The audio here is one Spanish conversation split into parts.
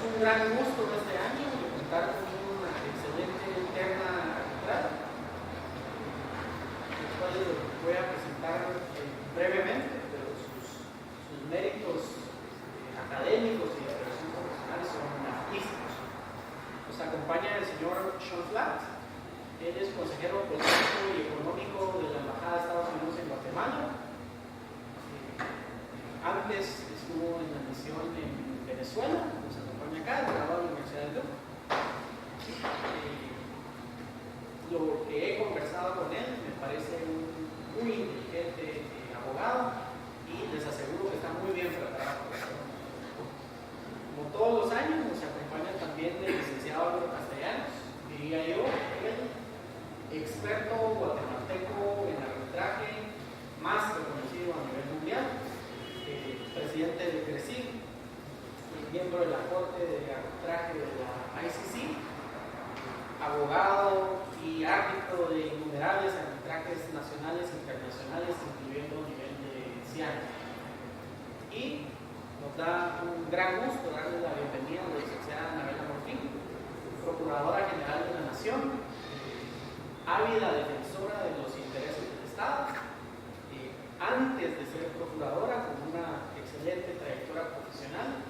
un gran gusto este año de contar con una excelente terna arbitral, los cuales voy a presentar brevemente, pero sus méritos académicos y de relación profesional son altísimos. Nos acompaña el señor Sean Flatt. Él es consejero político y económico de la Embajada de Estados Unidos en Guatemala. Antes estuvo en la misión en Venezuela, nos acompaña acá, graduado de la Universidad de Duke. Lo que he conversado con él me parece un muy inteligente abogado y les aseguro que está muy bien preparado. Como todos los años nos acompaña también el licenciado Álvaro Castellanos, diría yo, el experto guatemalteco en arbitraje más reconocido a nivel mundial, presidente de CRECIG, miembro de la Corte de Arbitraje de la ICC, abogado y árbitro de innumerables arbitrajes nacionales e internacionales, incluyendo a nivel de CIAN. Y nos da un gran gusto darle la bienvenida a la licenciada Anabela Morfín, Procuradora General de la Nación, ávida defensora de los intereses del Estado, antes de ser procuradora, con una excelente trayectoria profesional,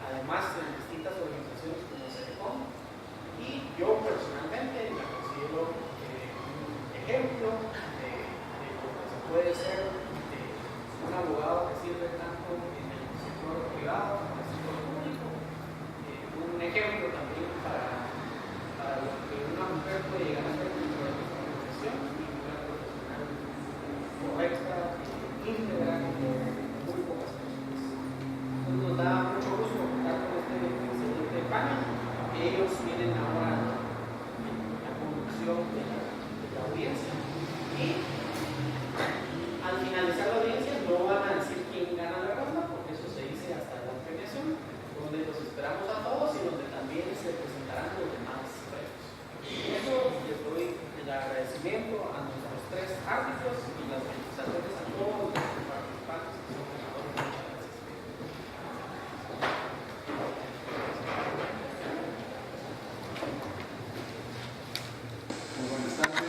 además en distintas organizaciones como CEDECOM, y yo personalmente la considero un ejemplo de lo que se puede ser un abogado que sirve tanto en el sector privado como en el sector público, un ejemplo también para lo que una mujer puede llegar a ser dentro de nuestra profesión y una profesional correcta, íntegra, muy pocas personas. Entonces nos da mucho gusto contar con este excelente panel. Ellos vienen ahora a la conducción de la audiencia y al finalizar la audiencia no van a decir quién gana la ronda, porque eso se dice hasta la premiación, donde los esperamos a todos y donde también se presentarán los demás premios. Con eso les doy el agradecimiento a nuestros tres árbitros y las felicitaciones a todos los participantes que son ganadores. Muchas gracias. Muy buenas tardes.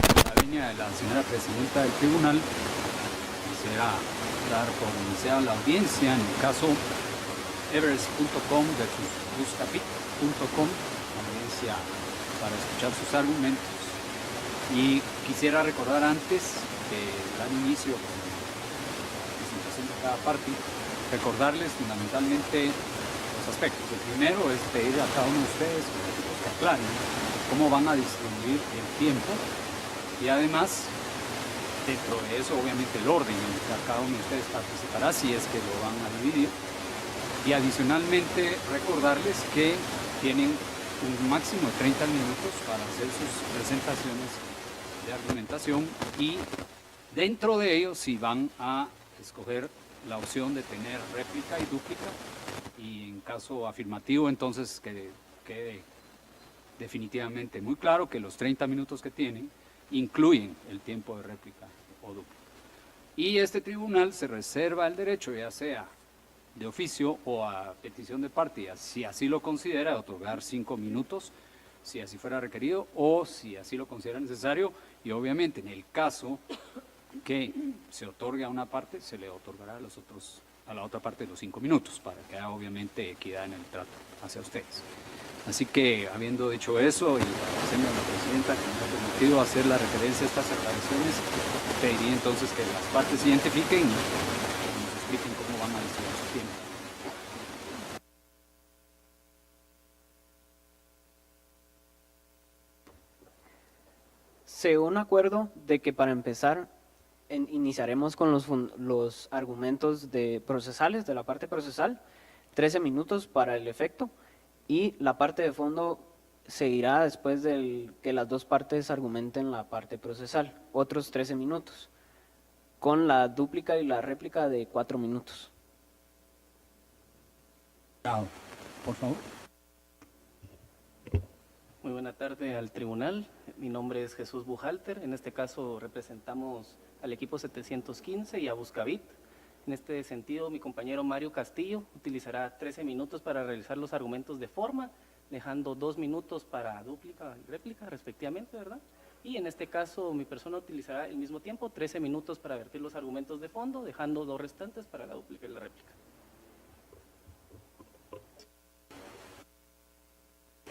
En la línea de la señora presidenta del tribunal, quisiera dar por iniciada la audiencia en el caso Everest.com versus Buscapit.com, audiencia para escuchar sus argumentos. Y quisiera recordar antes de dar inicio con la presentación de cada parte, recordarles fundamentalmente los aspectos. El primero es pedir a cada uno de ustedes que aclaren cómo van a distribuir el tiempo y además dentro de eso obviamente el orden en el que cada uno de ustedes participará si es que lo van a dividir, y adicionalmente recordarles que tienen un máximo de 30 minutos para hacer sus presentaciones de argumentación, y dentro de ellos si van a escoger la opción de tener réplica y dúplica, y en caso afirmativo entonces que quede definitivamente muy claro que los 30 minutos que tienen incluyen el tiempo de réplica o dúplica. Y este tribunal se reserva el derecho, ya sea de oficio o a petición de parte, si así lo considera, de otorgar 5 minutos, si así fuera requerido, o si así lo considera necesario, y obviamente en el caso que se otorgue a una parte, se le otorgará a la otra parte los 5 minutos, para que haya obviamente equidad en el trato hacia ustedes. Así que, habiendo dicho eso, y agradeciendo a la presidenta que me ha permitido hacer la referencia a estas aclaraciones, pediría entonces que las partes se identifiquen y nos expliquen cómo van a distribuir su tiempo. Se llegó a un acuerdo de que para empezar iniciaremos con los argumentos procesales, de la parte procesal, 13 minutos para el efecto, y la parte de fondo seguirá después de que las dos partes argumenten la parte procesal, otros 13 minutos, con la dúplica y la réplica de 4 minutos. Por favor. Muy buena tarde al tribunal. Mi nombre es Jesús Bujalter. En este caso representamos al equipo 715 y a Buscavit. En este sentido, mi compañero Mario Castillo utilizará 13 minutos para realizar los argumentos de forma, dejando 2 minutos para dúplica y réplica respectivamente, ¿verdad? Y en este caso, mi persona utilizará el mismo tiempo, 13 minutos para vertir los argumentos de fondo, dejando 2 restantes para la dúplica y la réplica.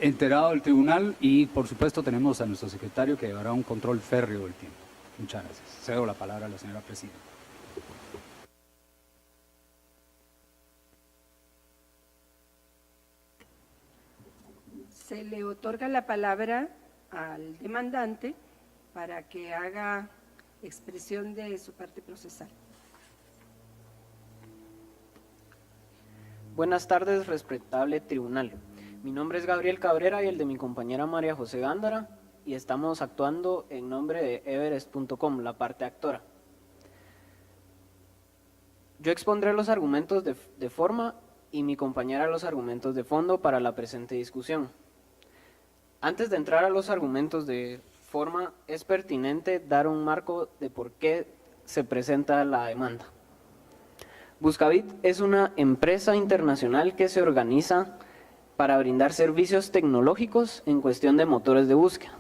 Enterado el tribunal y, por supuesto, tenemos a nuestro secretario que llevará un control férreo del tiempo. Muchas gracias. Cedo la palabra a la señora presidenta. Se le otorga la palabra al demandante para que haga expresión de su parte procesal. Buenas tardes, respetable tribunal. Mi nombre es Gabriel Cabrera y el de mi compañera María José Gándara, y estamos actuando en nombre de Everest.com, la parte actora. Yo expondré los argumentos de forma y mi compañera los argumentos de fondo para la presente discusión. Antes de entrar a los argumentos de forma, es pertinente dar un marco de por qué se presenta la demanda. Buscabit es una empresa internacional que se organiza para brindar servicios tecnológicos en cuestión de motores de búsqueda.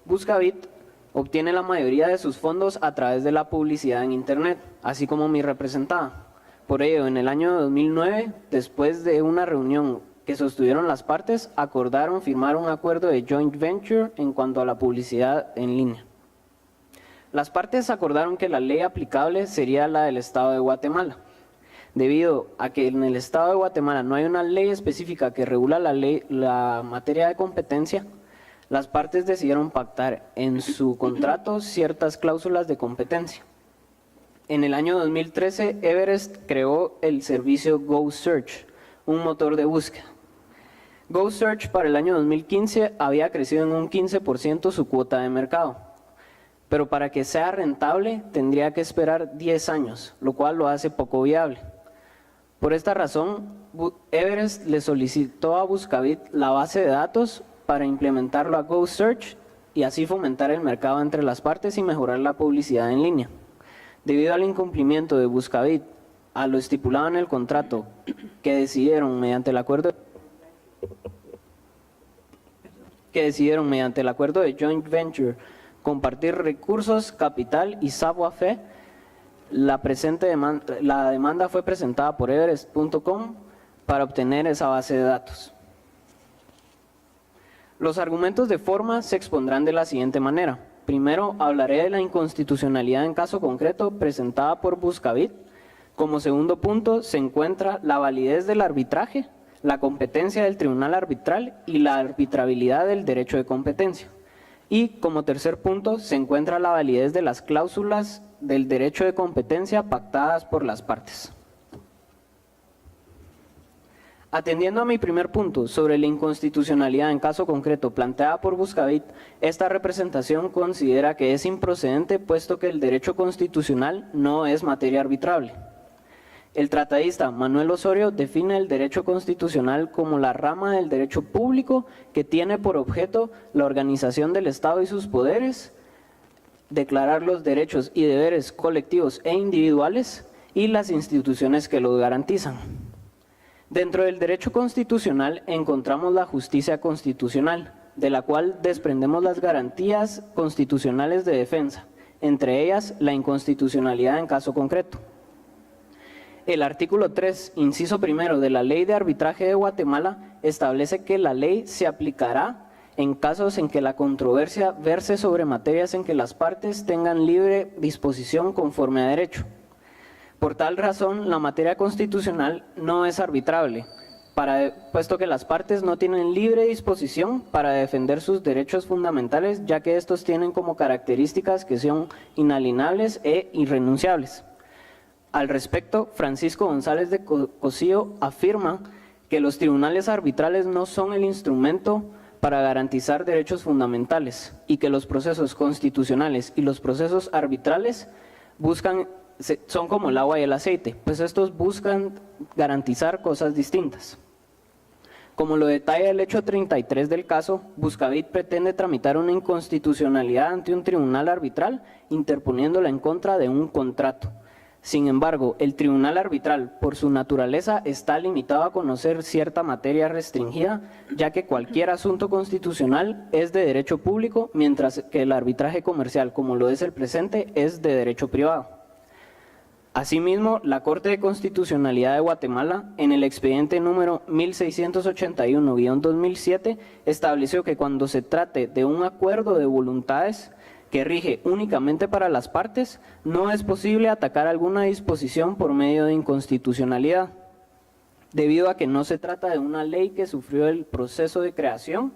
Buscabit obtiene la mayoría de sus fondos a través de la publicidad en Internet, así como mi representada. Por ello, en el año 2009, después de una reunión que sostuvieron las partes, acordaron firmar un acuerdo de joint venture en cuanto a la publicidad en línea. Las partes acordaron que la ley aplicable sería la del Estado de Guatemala. Debido a que en el Estado de Guatemala no hay una ley específica que regula la materia de competencia, las partes decidieron pactar en su contrato ciertas cláusulas de competencia. En el año 2013, Everest creó el servicio GoSearch, un motor de búsqueda. GoSearch para el año 2015 había crecido en un 15% su cuota de mercado, pero para que sea rentable tendría que esperar 10 años, lo cual lo hace poco viable. Por esta razón, Everest le solicitó a Buscabit la base de datos para implementarlo a GoSearch y así fomentar el mercado entre las partes y mejorar la publicidad en línea. Debido al incumplimiento de Buscabit a lo estipulado en el contrato que decidieron mediante el acuerdo de joint venture compartir recursos, capital y savoir-faire, la demanda fue presentada por Everest.com para obtener esa base de datos. Los argumentos de forma se expondrán de la siguiente manera. Primero, hablaré de la inconstitucionalidad en caso concreto presentada por Buscabit. Como segundo punto, se encuentra la validez del arbitraje, la competencia del tribunal arbitral y la arbitrabilidad del derecho de competencia. Y como tercer punto, se encuentra la validez de las cláusulas del derecho de competencia pactadas por las partes. Atendiendo a mi primer punto sobre la inconstitucionalidad en caso concreto planteada por Buscabit, esta representación considera que es improcedente puesto que el derecho constitucional no es materia arbitrable. El tratadista Manuel Osorio define el derecho constitucional como la rama del derecho público que tiene por objeto la organización del Estado y sus poderes, declarar los derechos y deberes colectivos e individuales y las instituciones que los garantizan. Dentro del derecho constitucional encontramos la justicia constitucional, de la cual desprendemos las garantías constitucionales de defensa, entre ellas la inconstitucionalidad en caso concreto. El artículo 3, inciso primero de la Ley de Arbitraje de Guatemala establece que la ley se aplicará en casos en que la controversia verse sobre materias en que las partes tengan libre disposición conforme a derecho. Por tal razón, la materia constitucional no es arbitrable, puesto que las partes no tienen libre disposición para defender sus derechos fundamentales, ya que estos tienen como características que son inalienables e irrenunciables. Al respecto, Francisco González de Cosío afirma que los tribunales arbitrales no son el instrumento para garantizar derechos fundamentales y que los procesos constitucionales y los procesos arbitrales son como el agua y el aceite, pues estos buscan garantizar cosas distintas. Como lo detalla el hecho 33 del caso, Buscabit pretende tramitar una inconstitucionalidad ante un tribunal arbitral interponiéndola en contra de un contrato, Sin embargo, el tribunal arbitral, por su naturaleza, está limitado a conocer cierta materia restringida, ya que cualquier asunto constitucional es de derecho público, mientras que el arbitraje comercial, como lo es el presente, es de derecho privado. Asimismo, la Corte de Constitucionalidad de Guatemala, en el expediente número 1681-2007, estableció que cuando se trate de un acuerdo de voluntades que rige únicamente para las partes, no es posible atacar alguna disposición por medio de inconstitucionalidad, debido a que no se trata de una ley que sufrió el proceso de creación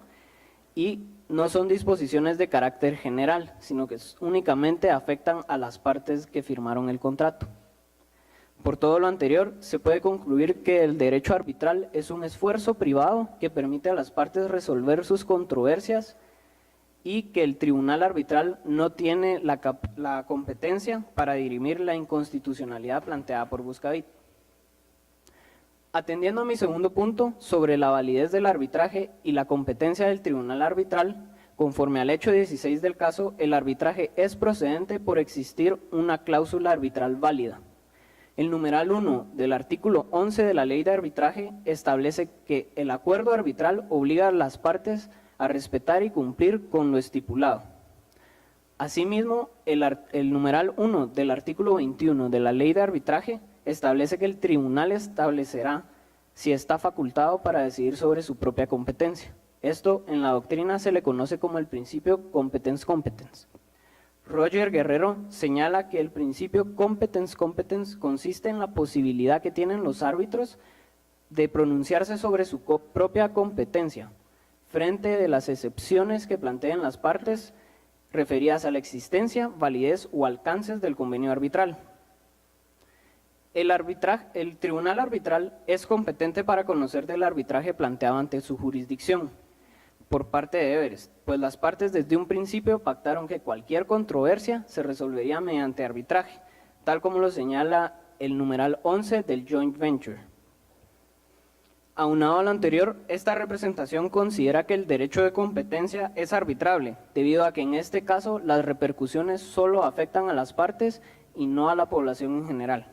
y no son disposiciones de carácter general, sino que únicamente afectan a las partes que firmaron el contrato. Por todo lo anterior, se puede concluir que el derecho arbitral es un esfuerzo privado que permite a las partes resolver sus controversias y que el tribunal arbitral no tiene la competencia para dirimir la inconstitucionalidad planteada por Buscavit. Atendiendo a mi segundo punto sobre la validez del arbitraje y la competencia del tribunal arbitral, conforme al hecho 16 del caso, el arbitraje es procedente por existir una cláusula arbitral válida. El numeral 1 del artículo 11 de la Ley de Arbitraje establece que el acuerdo arbitral obliga a las partes a respetar y cumplir con lo estipulado. Asimismo, el numeral 1 del artículo 21 de la Ley de Arbitraje establece que el tribunal establecerá si está facultado para decidir sobre su propia competencia. Esto en la doctrina se le conoce como el principio competence-competence. Roger Guerrero señala que el principio competence-competence consiste en la posibilidad que tienen los árbitros de pronunciarse sobre su propia competencia, frente de las excepciones que planteen las partes referidas a la existencia, validez o alcances del convenio arbitral. El tribunal arbitral es competente para conocer del arbitraje planteado ante su jurisdicción por parte de Everest, pues las partes desde un principio pactaron que cualquier controversia se resolvería mediante arbitraje, tal como lo señala el numeral 11 del Joint Venture. Aunado a lo anterior, esta representación considera que el derecho de competencia es arbitrable, debido a que en este caso las repercusiones solo afectan a las partes y no a la población en general.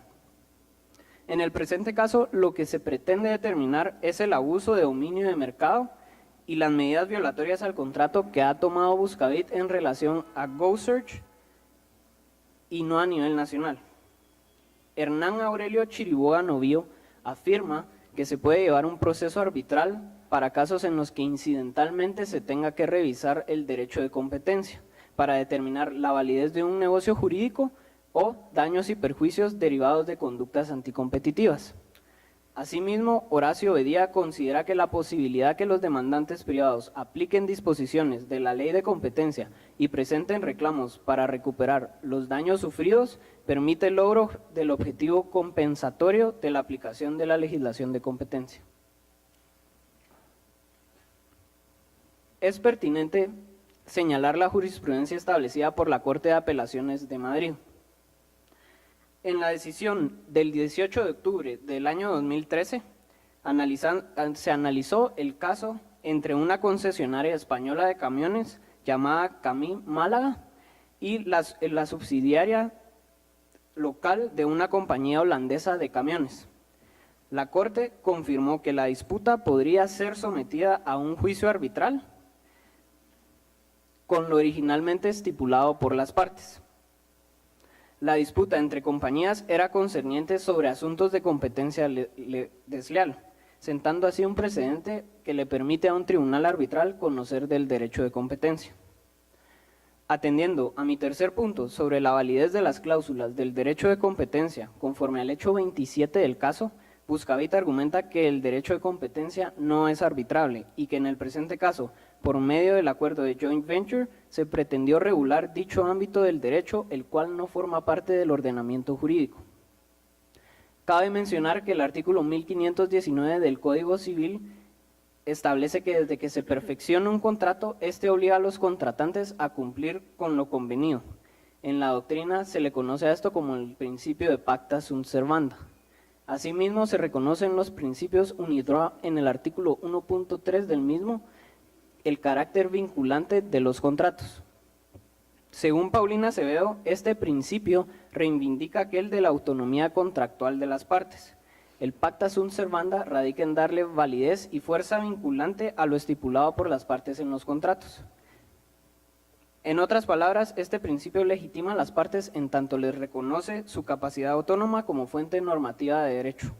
En el presente caso, lo que se pretende determinar es el abuso de dominio de mercado y las medidas violatorias al contrato que ha tomado Buscavit en relación a GoSearch y no a nivel nacional. Hernán Aurelio Chiriboga Novío afirma que se puede llevar un proceso arbitral para casos en los que incidentalmente se tenga que revisar el derecho de competencia para determinar la validez de un negocio jurídico o daños y perjuicios derivados de conductas anticompetitivas. Asimismo, Horacio Bedía considera que la posibilidad que los demandantes privados apliquen disposiciones de la ley de competencia y presenten reclamos para recuperar los daños sufridos permite el logro del objetivo compensatorio de la aplicación de la legislación de competencia. Es pertinente señalar la jurisprudencia establecida por la Corte de Apelaciones de Madrid. En la decisión del 18 de octubre del año 2013, se analizó el caso entre una concesionaria española de camiones llamada Camí Málaga y la subsidiaria local de una compañía holandesa de camiones. La Corte confirmó que la disputa podría ser sometida a un juicio arbitral con lo originalmente estipulado por las partes. La disputa entre compañías era concerniente sobre asuntos de competencia desleal, sentando así un precedente que le permite a un tribunal arbitral conocer del derecho de competencia. Atendiendo a mi tercer punto sobre la validez de las cláusulas del derecho de competencia, conforme al hecho 27 del caso, Buscavit argumenta que el derecho de competencia no es arbitrable y que en el presente caso, por medio del acuerdo de Joint Venture, se pretendió regular dicho ámbito del derecho, el cual no forma parte del ordenamiento jurídico. Cabe mencionar que el artículo 1519 del Código Civil establece que desde que se perfecciona un contrato, este obliga a los contratantes a cumplir con lo convenido. En la doctrina se le conoce a esto como el principio de pacta sunt servanda. Asimismo, se reconocen los principios UNIDROIT en el artículo 1.3 del mismo, el carácter vinculante de los contratos. Según Paulina Acevedo, este principio reivindica aquel de la autonomía contractual de las partes. El pacta sunt servanda radica en darle validez y fuerza vinculante a lo estipulado por las partes en los contratos. En otras palabras, este principio legitima a las partes en tanto les reconoce su capacidad autónoma como fuente normativa de derecho.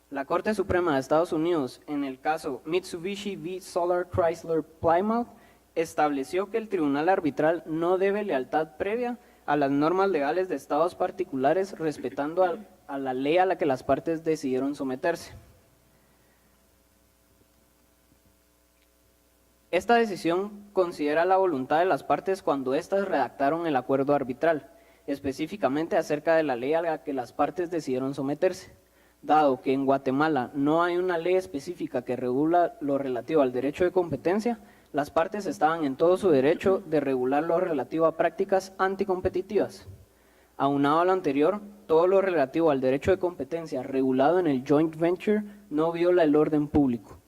La Corte Suprema de Estados Unidos, en el caso Mitsubishi v. Solar Chrysler Plymouth, estableció que el tribunal arbitral no debe lealtad previa a las normas legales de estados particulares, respetando a la ley a la que las partes decidieron someterse. Esta decisión considera la voluntad de las partes cuando éstas redactaron el acuerdo arbitral, específicamente acerca de la ley a la que las partes decidieron someterse. Dado que en Guatemala no hay una ley específica que regula lo relativo al derecho de competencia, las partes estaban en todo su derecho de regular lo relativo a prácticas anticompetitivas. Aunado a lo anterior, todo lo relativo al derecho de competencia regulado en el joint venture no viola el orden público.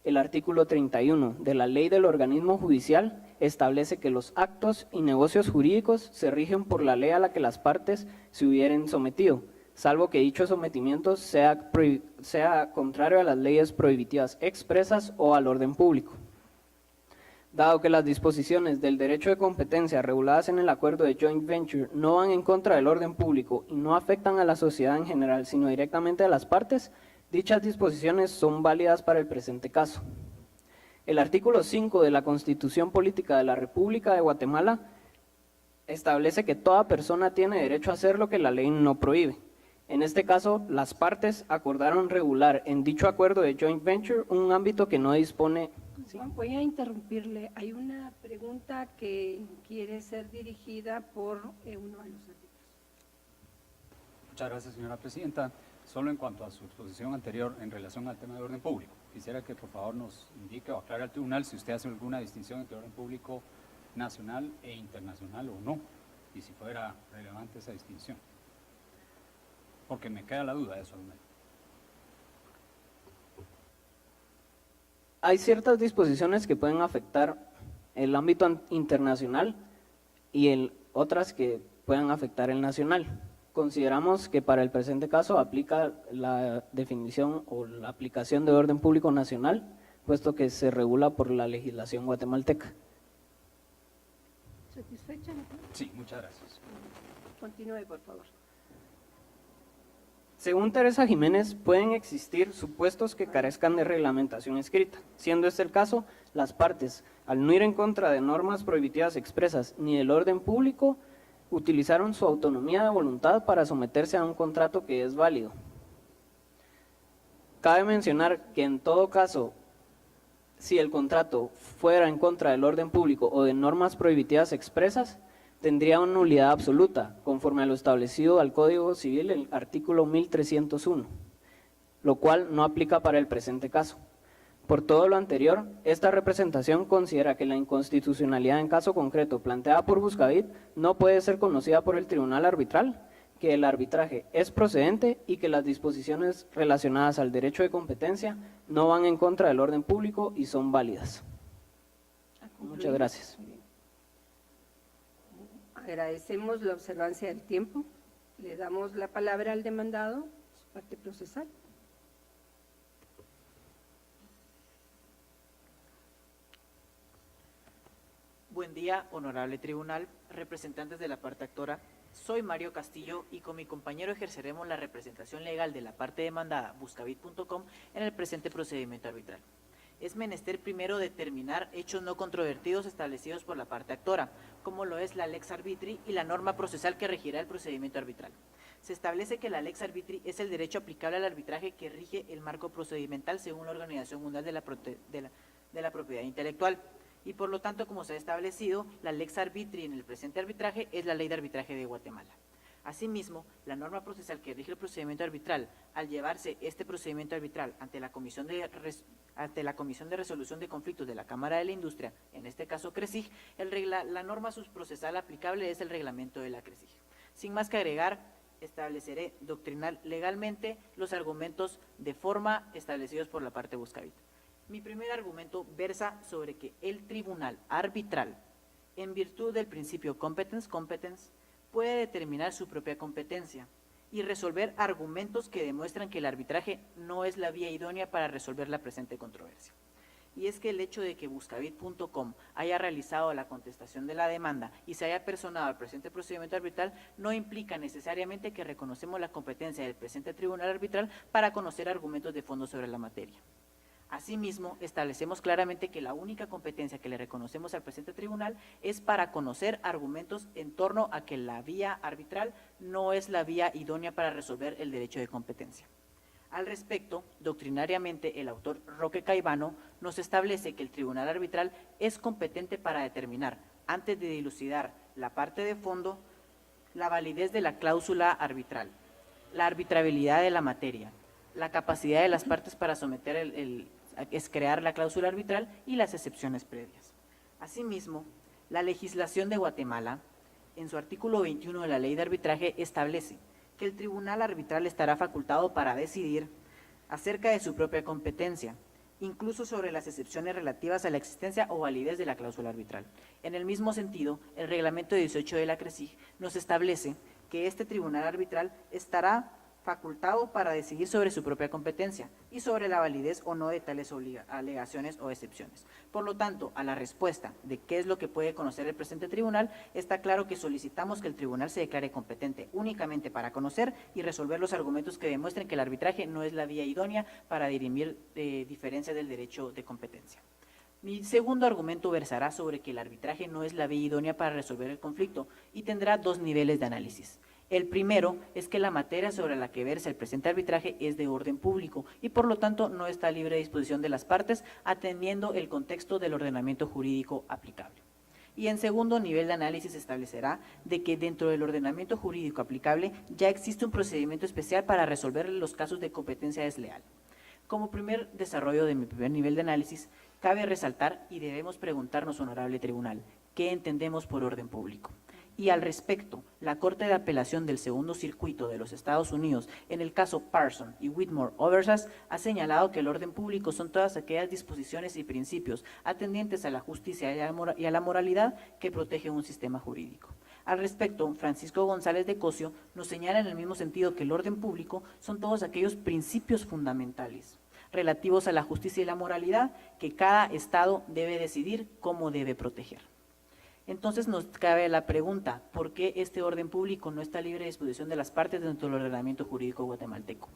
El artículo 31 de la Ley del Organismo Judicial establece que los actos y negocios jurídicos se rigen por la ley a la que las partes se hubieren sometido, salvo que dicho sometimiento sea contrario a las leyes prohibitivas expresas o al orden público. Dado que las disposiciones del derecho de competencia reguladas en el acuerdo de joint venture no van en contra del orden público y no afectan a la sociedad en general, sino directamente a las partes, dichas disposiciones son válidas para el presente caso. El artículo 5 de la Constitución Política de la República de Guatemala establece que toda persona tiene derecho a hacer lo que la ley no prohíbe. En este caso, las partes acordaron regular en dicho acuerdo de joint venture un ámbito que no dispone. ¿Sí? Voy a interrumpirle. Hay una pregunta que quiere ser dirigida por uno de los árbitros. Muchas gracias, señora presidenta. Solo en cuanto a su exposición anterior en relación al tema de orden público, quisiera que por favor nos indique o aclare al tribunal si usted hace alguna distinción entre orden público nacional e internacional o no, y si fuera relevante esa distinción. Porque me queda la duda de eso al menos. Hay ciertas disposiciones que pueden afectar el ámbito internacional y otras que pueden afectar el nacional. Consideramos que para el presente caso aplica la definición o la aplicación de orden público nacional, puesto que se regula por la legislación guatemalteca. ¿Satisfecha? Sí, muchas gracias. Continúe, por favor. Según Teresa Jiménez, pueden existir supuestos que carezcan de reglamentación escrita. Siendo este el caso, las partes, al no ir en contra de normas prohibitivas expresas ni del orden público, utilizaron su autonomía de voluntad para someterse a un contrato que es válido. Cabe mencionar que en todo caso, si el contrato fuera en contra del orden público o de normas prohibitivas expresas, tendría una nulidad absoluta, conforme a lo establecido al Código Civil, el artículo 1301, lo cual no aplica para el presente caso. Por todo lo anterior, esta representación considera que la inconstitucionalidad en caso concreto planteada por Buscavit no puede ser conocida por el tribunal arbitral, que el arbitraje es procedente y que las disposiciones relacionadas al derecho de competencia no van en contra del orden público y son válidas. Muchas gracias. Agradecemos la observancia del tiempo. Le damos la palabra al demandado, su parte procesal. Buen día, honorable tribunal, representantes de la parte actora. Soy Mario Castillo y con mi compañero ejerceremos la representación legal de la parte demandada Buscavit.com en el presente procedimiento arbitral. Es menester primero determinar hechos no controvertidos establecidos por la parte actora, como lo es la lex arbitri y la norma procesal que regirá el procedimiento arbitral. Se establece que la lex arbitri es el derecho aplicable al arbitraje que rige el marco procedimental según la Organización Mundial de la Propiedad Intelectual. Y por lo tanto, como se ha establecido, la lex arbitri en el presente arbitraje es la ley de arbitraje de Guatemala. Asimismo, la norma procesal que rige el procedimiento arbitral, al llevarse este procedimiento arbitral ante la Comisión de Resolución de Conflictos de la Cámara de la Industria, en este caso CRESIG, la norma subprocesal aplicable es el reglamento de la CRESIG. Sin más que agregar, estableceré doctrinal legalmente los argumentos de forma establecidos por la parte Buscavit. Mi primer argumento versa sobre que el tribunal arbitral en virtud del principio competence, puede determinar su propia competencia y resolver argumentos que demuestran que el arbitraje no es la vía idónea para resolver la presente controversia. Y es que el hecho de que Buscabit.com haya realizado la contestación de la demanda y se haya personado al presente procedimiento arbitral no implica necesariamente que reconocemos la competencia del presente tribunal arbitral para conocer argumentos de fondo sobre la materia. Asimismo, establecemos claramente que la única competencia que le reconocemos al presente tribunal es para conocer argumentos en torno a que la vía arbitral no es la vía idónea para resolver el derecho de competencia. Al respecto, doctrinariamente, el autor Roque Caivano nos establece que el tribunal arbitral es competente para determinar, antes de dilucidar la parte de fondo, la validez de la cláusula arbitral, la arbitrabilidad de la materia, la capacidad de las partes para someter es crear la cláusula arbitral y las excepciones previas. Asimismo, la legislación de Guatemala, en su artículo 21 de la Ley de Arbitraje, establece que el tribunal arbitral estará facultado para decidir acerca de su propia competencia, incluso sobre las excepciones relativas a la existencia o validez de la cláusula arbitral. En el mismo sentido, el reglamento 18 de la CRECIG nos establece que este tribunal arbitral estará facultado para decidir sobre su propia competencia y sobre la validez o no de tales alegaciones o excepciones. Por lo tanto, a la respuesta de qué es lo que puede conocer el presente tribunal, está claro que solicitamos que el tribunal se declare competente únicamente para conocer y resolver los argumentos que demuestren que el arbitraje no es la vía idónea para dirimir diferencias del derecho de competencia. Mi segundo argumento versará sobre que el arbitraje no es la vía idónea para resolver el conflicto y tendrá dos niveles de análisis. El primero es que la materia sobre la que versa el presente arbitraje es de orden público y por lo tanto no está a libre disposición de las partes atendiendo el contexto del ordenamiento jurídico aplicable. Y en segundo nivel de análisis establecerá de que dentro del ordenamiento jurídico aplicable ya existe un procedimiento especial para resolver los casos de competencia desleal. Como primer desarrollo de mi primer nivel de análisis, cabe resaltar y debemos preguntarnos, honorable tribunal, ¿qué entendemos por orden público? Y al respecto, la Corte de Apelación del Segundo Circuito de los Estados Unidos, en el caso Parson y Whitmore Oversas, ha señalado que el orden público son todas aquellas disposiciones y principios atendientes a la justicia y a la moralidad que protegen un sistema jurídico. Al respecto, Francisco González de Cosio nos señala en el mismo sentido que el orden público son todos aquellos principios fundamentales relativos a la justicia y la moralidad que cada Estado debe decidir cómo debe proteger. Entonces nos cabe la pregunta, ¿por qué este orden público no está libre de disposición de las partes dentro del ordenamiento jurídico guatemalteco?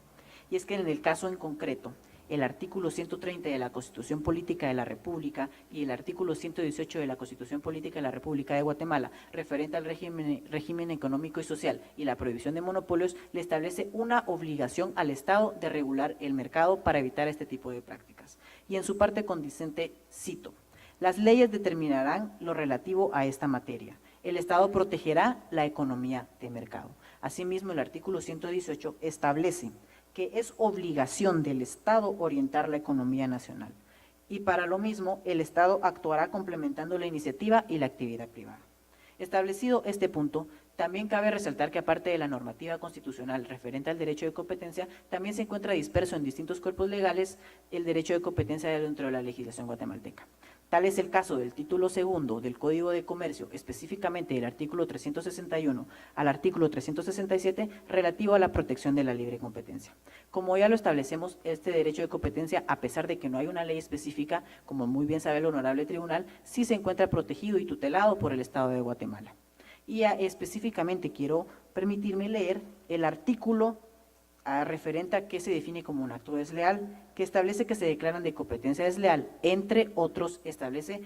Y es que en el caso en concreto, el artículo 130 de la Constitución Política de la República y el artículo 118 de la Constitución Política de la República de Guatemala, referente al régimen económico y social y la prohibición de monopolios, le establece una obligación al Estado de regular el mercado para evitar este tipo de prácticas. Y en su parte condicente, cito, las leyes determinarán lo relativo a esta materia. El Estado protegerá la economía de mercado. Asimismo, el artículo 118 establece que es obligación del Estado orientar la economía nacional. Y para lo mismo, el Estado actuará complementando la iniciativa y la actividad privada. Establecido este punto, también cabe resaltar que aparte de la normativa constitucional referente al derecho de competencia, también se encuentra disperso en distintos cuerpos legales el derecho de competencia dentro de la legislación guatemalteca. Tal es el caso del título segundo del Código de Comercio, específicamente del artículo 361 al artículo 367, relativo a la protección de la libre competencia. Como ya lo establecemos, este derecho de competencia, a pesar de que no hay una ley específica, como muy bien sabe el honorable tribunal, sí se encuentra protegido y tutelado por el Estado de Guatemala. Y específicamente quiero permitirme leer el artículo referente a qué se define como un acto desleal, que establece que se declaran de competencia desleal, entre otros, establece,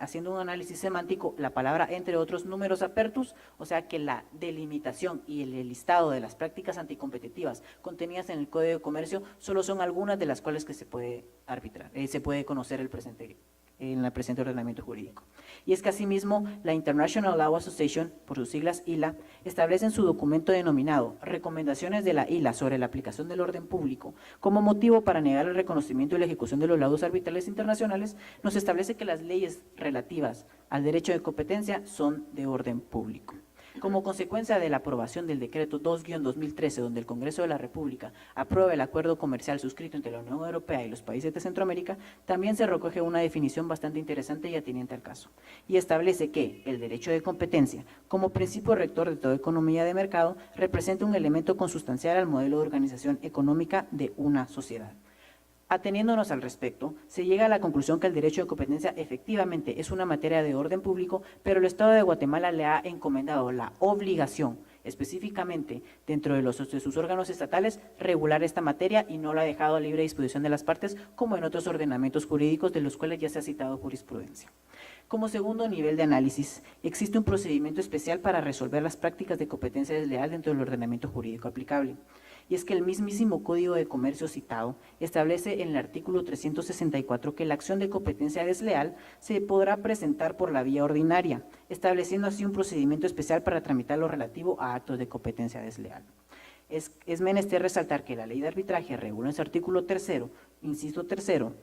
haciendo un análisis semántico, la palabra entre otros números apertus, o sea que la delimitación y el listado de las prácticas anticompetitivas contenidas en el Código de Comercio solo son algunas de las cuales que se puede arbitrar, se puede conocer en el presente ordenamiento jurídico. Y es que asimismo la International Law Association, por sus siglas ILA, establece en su documento denominado Recomendaciones de la ILA sobre la aplicación del orden público como motivo para negar el reconocimiento y la ejecución de los laudos arbitrales internacionales, nos establece que las leyes relativas al derecho de competencia son de orden público. Como consecuencia de la aprobación del decreto 2-2013, donde el Congreso de la República aprueba el acuerdo comercial suscrito entre la Unión Europea y los países de Centroamérica, también se recoge una definición bastante interesante y ateniente al caso, y establece que el derecho de competencia, como principio rector de toda economía de mercado, representa un elemento consustancial al modelo de organización económica de una sociedad. Ateniéndonos al respecto, se llega a la conclusión que el derecho de competencia efectivamente es una materia de orden público, pero el Estado de Guatemala le ha encomendado la obligación, específicamente dentro de sus órganos estatales, regular esta materia y no la ha dejado a libre disposición de las partes, como en otros ordenamientos jurídicos de los cuales ya se ha citado jurisprudencia. Como segundo nivel de análisis, existe un procedimiento especial para resolver las prácticas de competencia desleal dentro del ordenamiento jurídico aplicable. Y es que el mismísimo Código de Comercio citado establece en el artículo 364 que la acción de competencia desleal se podrá presentar por la vía ordinaria, estableciendo así un procedimiento especial para tramitar lo relativo a actos de competencia desleal. Es menester resaltar que la ley de arbitraje regula en su artículo 3º,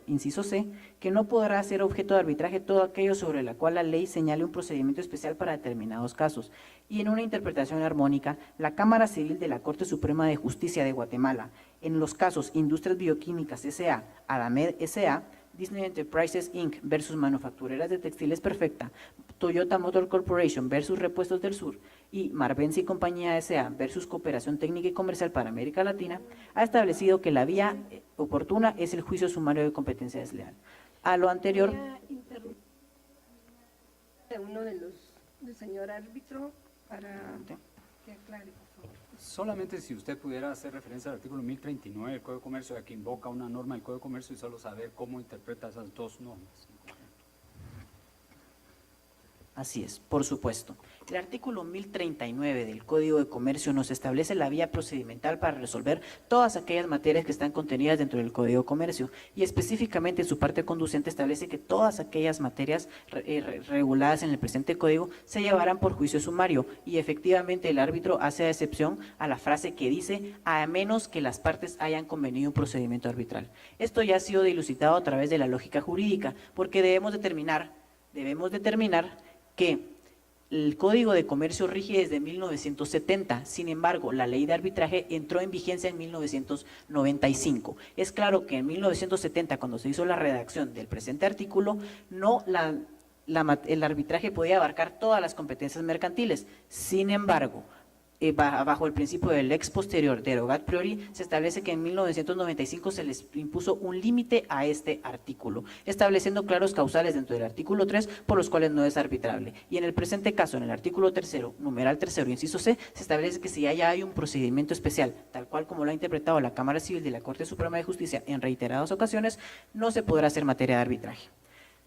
inciso C, que no podrá ser objeto de arbitraje todo aquello sobre la cual la ley señale un procedimiento especial para determinados casos. Y en una interpretación armónica, la Cámara Civil de la Corte Suprema de Justicia de Guatemala, en los casos Industrias Bioquímicas S.A., Adamed S.A., Disney Enterprises Inc. versus Manufactureras de Textiles Perfecta, Toyota Motor Corporation versus Repuestos del Sur y Marbenzi y Compañía S.A. versus Cooperación Técnica y Comercial para América Latina, ha establecido que la vía oportuna es el juicio sumario de competencia desleal. A lo anterior… Voy a interrumpir a uno de los del señor árbitro para que aclare, por favor. Solamente si usted pudiera hacer referencia al artículo 1039 del Código de Comercio, ya que invoca una norma del Código de Comercio, y solo saber cómo interpreta esas dos normas. Así es, por supuesto. El artículo 1039 del Código de Comercio nos establece la vía procedimental para resolver todas aquellas materias que están contenidas dentro del Código de Comercio, y específicamente en su parte conducente establece que todas aquellas materias reguladas en el presente Código se llevarán por juicio sumario, y efectivamente el árbitro hace excepción a la frase que dice a menos que las partes hayan convenido un procedimiento arbitral. Esto ya ha sido dilucidado a través de la lógica jurídica, porque debemos determinar que el Código de Comercio rige desde 1970, sin embargo, la ley de arbitraje entró en vigencia en 1995. Es claro que en 1970, cuando se hizo la redacción del presente artículo, el arbitraje podía abarcar todas las competencias mercantiles. Sin embargo, bajo el principio del ex posterior derogat priori, se establece que en 1995 se les impuso un límite a este artículo, estableciendo claros causales dentro del artículo 3 por los cuales no es arbitrable. Y en el presente caso, en el artículo 3º, numeral 3º, inciso C, se establece que si ya hay un procedimiento especial, tal cual como lo ha interpretado la Cámara Civil de la Corte Suprema de Justicia en reiteradas ocasiones, no se podrá hacer materia de arbitraje.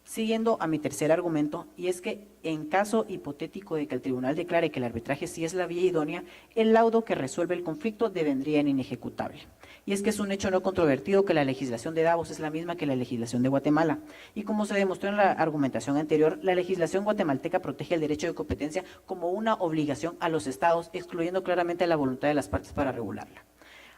Siguiendo a mi tercer argumento, y es que en caso hipotético de que el tribunal declare que el arbitraje sí es la vía idónea, el laudo que resuelve el conflicto devendría en inejecutable. Y es que es un hecho no controvertido que la legislación de Davos es la misma que la legislación de Guatemala. Y como se demostró en la argumentación anterior, la legislación guatemalteca protege el derecho de competencia como una obligación a los estados, excluyendo claramente la voluntad de las partes para regularla.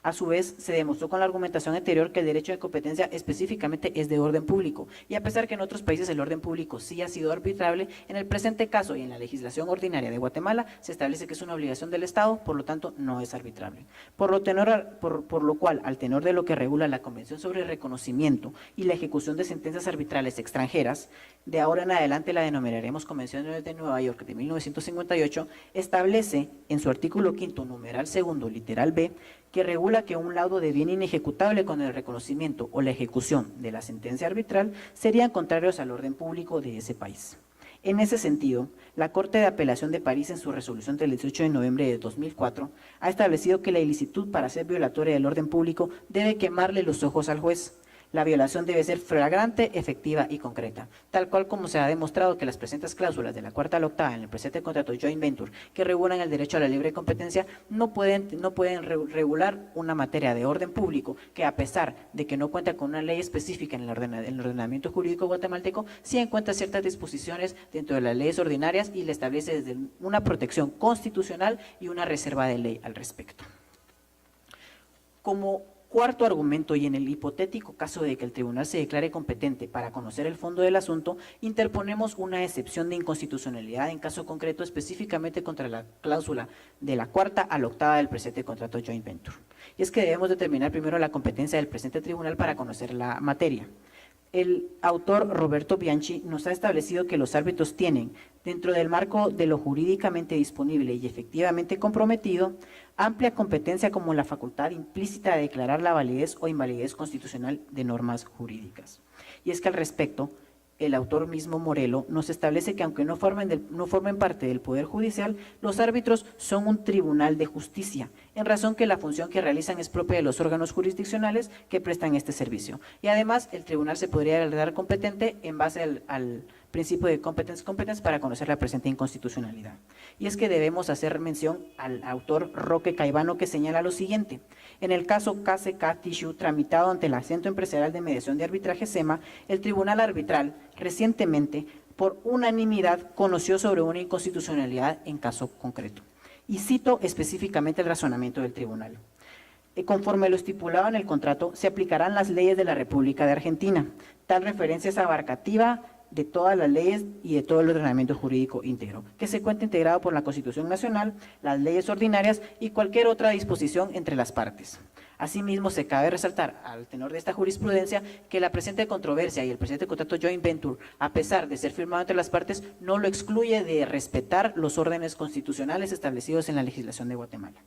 A su vez, se demostró con la argumentación anterior que el derecho de competencia específicamente es de orden público, y a pesar que en otros países el orden público sí ha sido arbitrable, en el presente caso y en la legislación ordinaria de Guatemala se establece que es una obligación del Estado, por lo tanto no es arbitrable. Por lo cual, al tenor de lo que regula la Convención sobre el Reconocimiento y la Ejecución de Sentencias Arbitrales Extranjeras, de ahora en adelante la denominaremos Convención de Nueva York de 1958, establece en su artículo 5º, numeral 2º, literal B, que regula que un laudo de bien inejecutable con el reconocimiento o la ejecución de la sentencia arbitral serían contrarios al orden público de ese país. En ese sentido, la Corte de Apelación de París, en su resolución del 18 de noviembre de 2004, ha establecido que la ilicitud para ser violatoria del orden público debe quemarle los ojos al juez. La violación debe ser flagrante, efectiva y concreta, tal cual como se ha demostrado que las presentes cláusulas de la cuarta a la octava en el presente contrato joint venture que regulan el derecho a la libre competencia no pueden regular una materia de orden público que, a pesar de que no cuenta con una ley específica en el ordenamiento jurídico guatemalteco, sí encuentra ciertas disposiciones dentro de las leyes ordinarias y le establece desde una protección constitucional y una reserva de ley al respecto. Como Cuarto argumento, y en el hipotético caso de que el tribunal se declare competente para conocer el fondo del asunto, interponemos una excepción de inconstitucionalidad en caso concreto, específicamente contra la cláusula de la cuarta a la octava del presente contrato joint venture. Y es que debemos determinar primero la competencia del presente tribunal para conocer la materia. El autor Roberto Bianchi nos ha establecido que los árbitros tienen, dentro del marco de lo jurídicamente disponible y efectivamente comprometido, amplia competencia como la facultad implícita de declarar la validez o invalidez constitucional de normas jurídicas. Y es que al respecto, el autor mismo Morelo nos establece que aunque no formen parte del Poder Judicial, los árbitros son un tribunal de justicia, en razón que la función que realizan es propia de los órganos jurisdiccionales que prestan este servicio. Y además, el tribunal se podría declarar competente en base al principio de competence para conocer la presente inconstitucionalidad. Y es que debemos hacer mención al autor Roque Caivano, que señala lo siguiente: en el caso KCK Tissue tramitado ante el Centro Empresarial de Mediación de Arbitraje SEMA, el tribunal arbitral recientemente por unanimidad conoció sobre una inconstitucionalidad en caso concreto. Y cito específicamente el razonamiento del tribunal. Conforme lo estipulado en el contrato, se aplicarán las leyes de la República de Argentina. Tal referencia es abarcativa de todas las leyes y de todo el ordenamiento jurídico íntegro, que se encuentra integrado por la Constitución Nacional, las leyes ordinarias y cualquier otra disposición entre las partes. Asimismo, se cabe resaltar, al tenor de esta jurisprudencia, que la presente controversia y el presente contrato joint venture, a pesar de ser firmado entre las partes, no lo excluye de respetar los órdenes constitucionales establecidos en la legislación de Guatemala.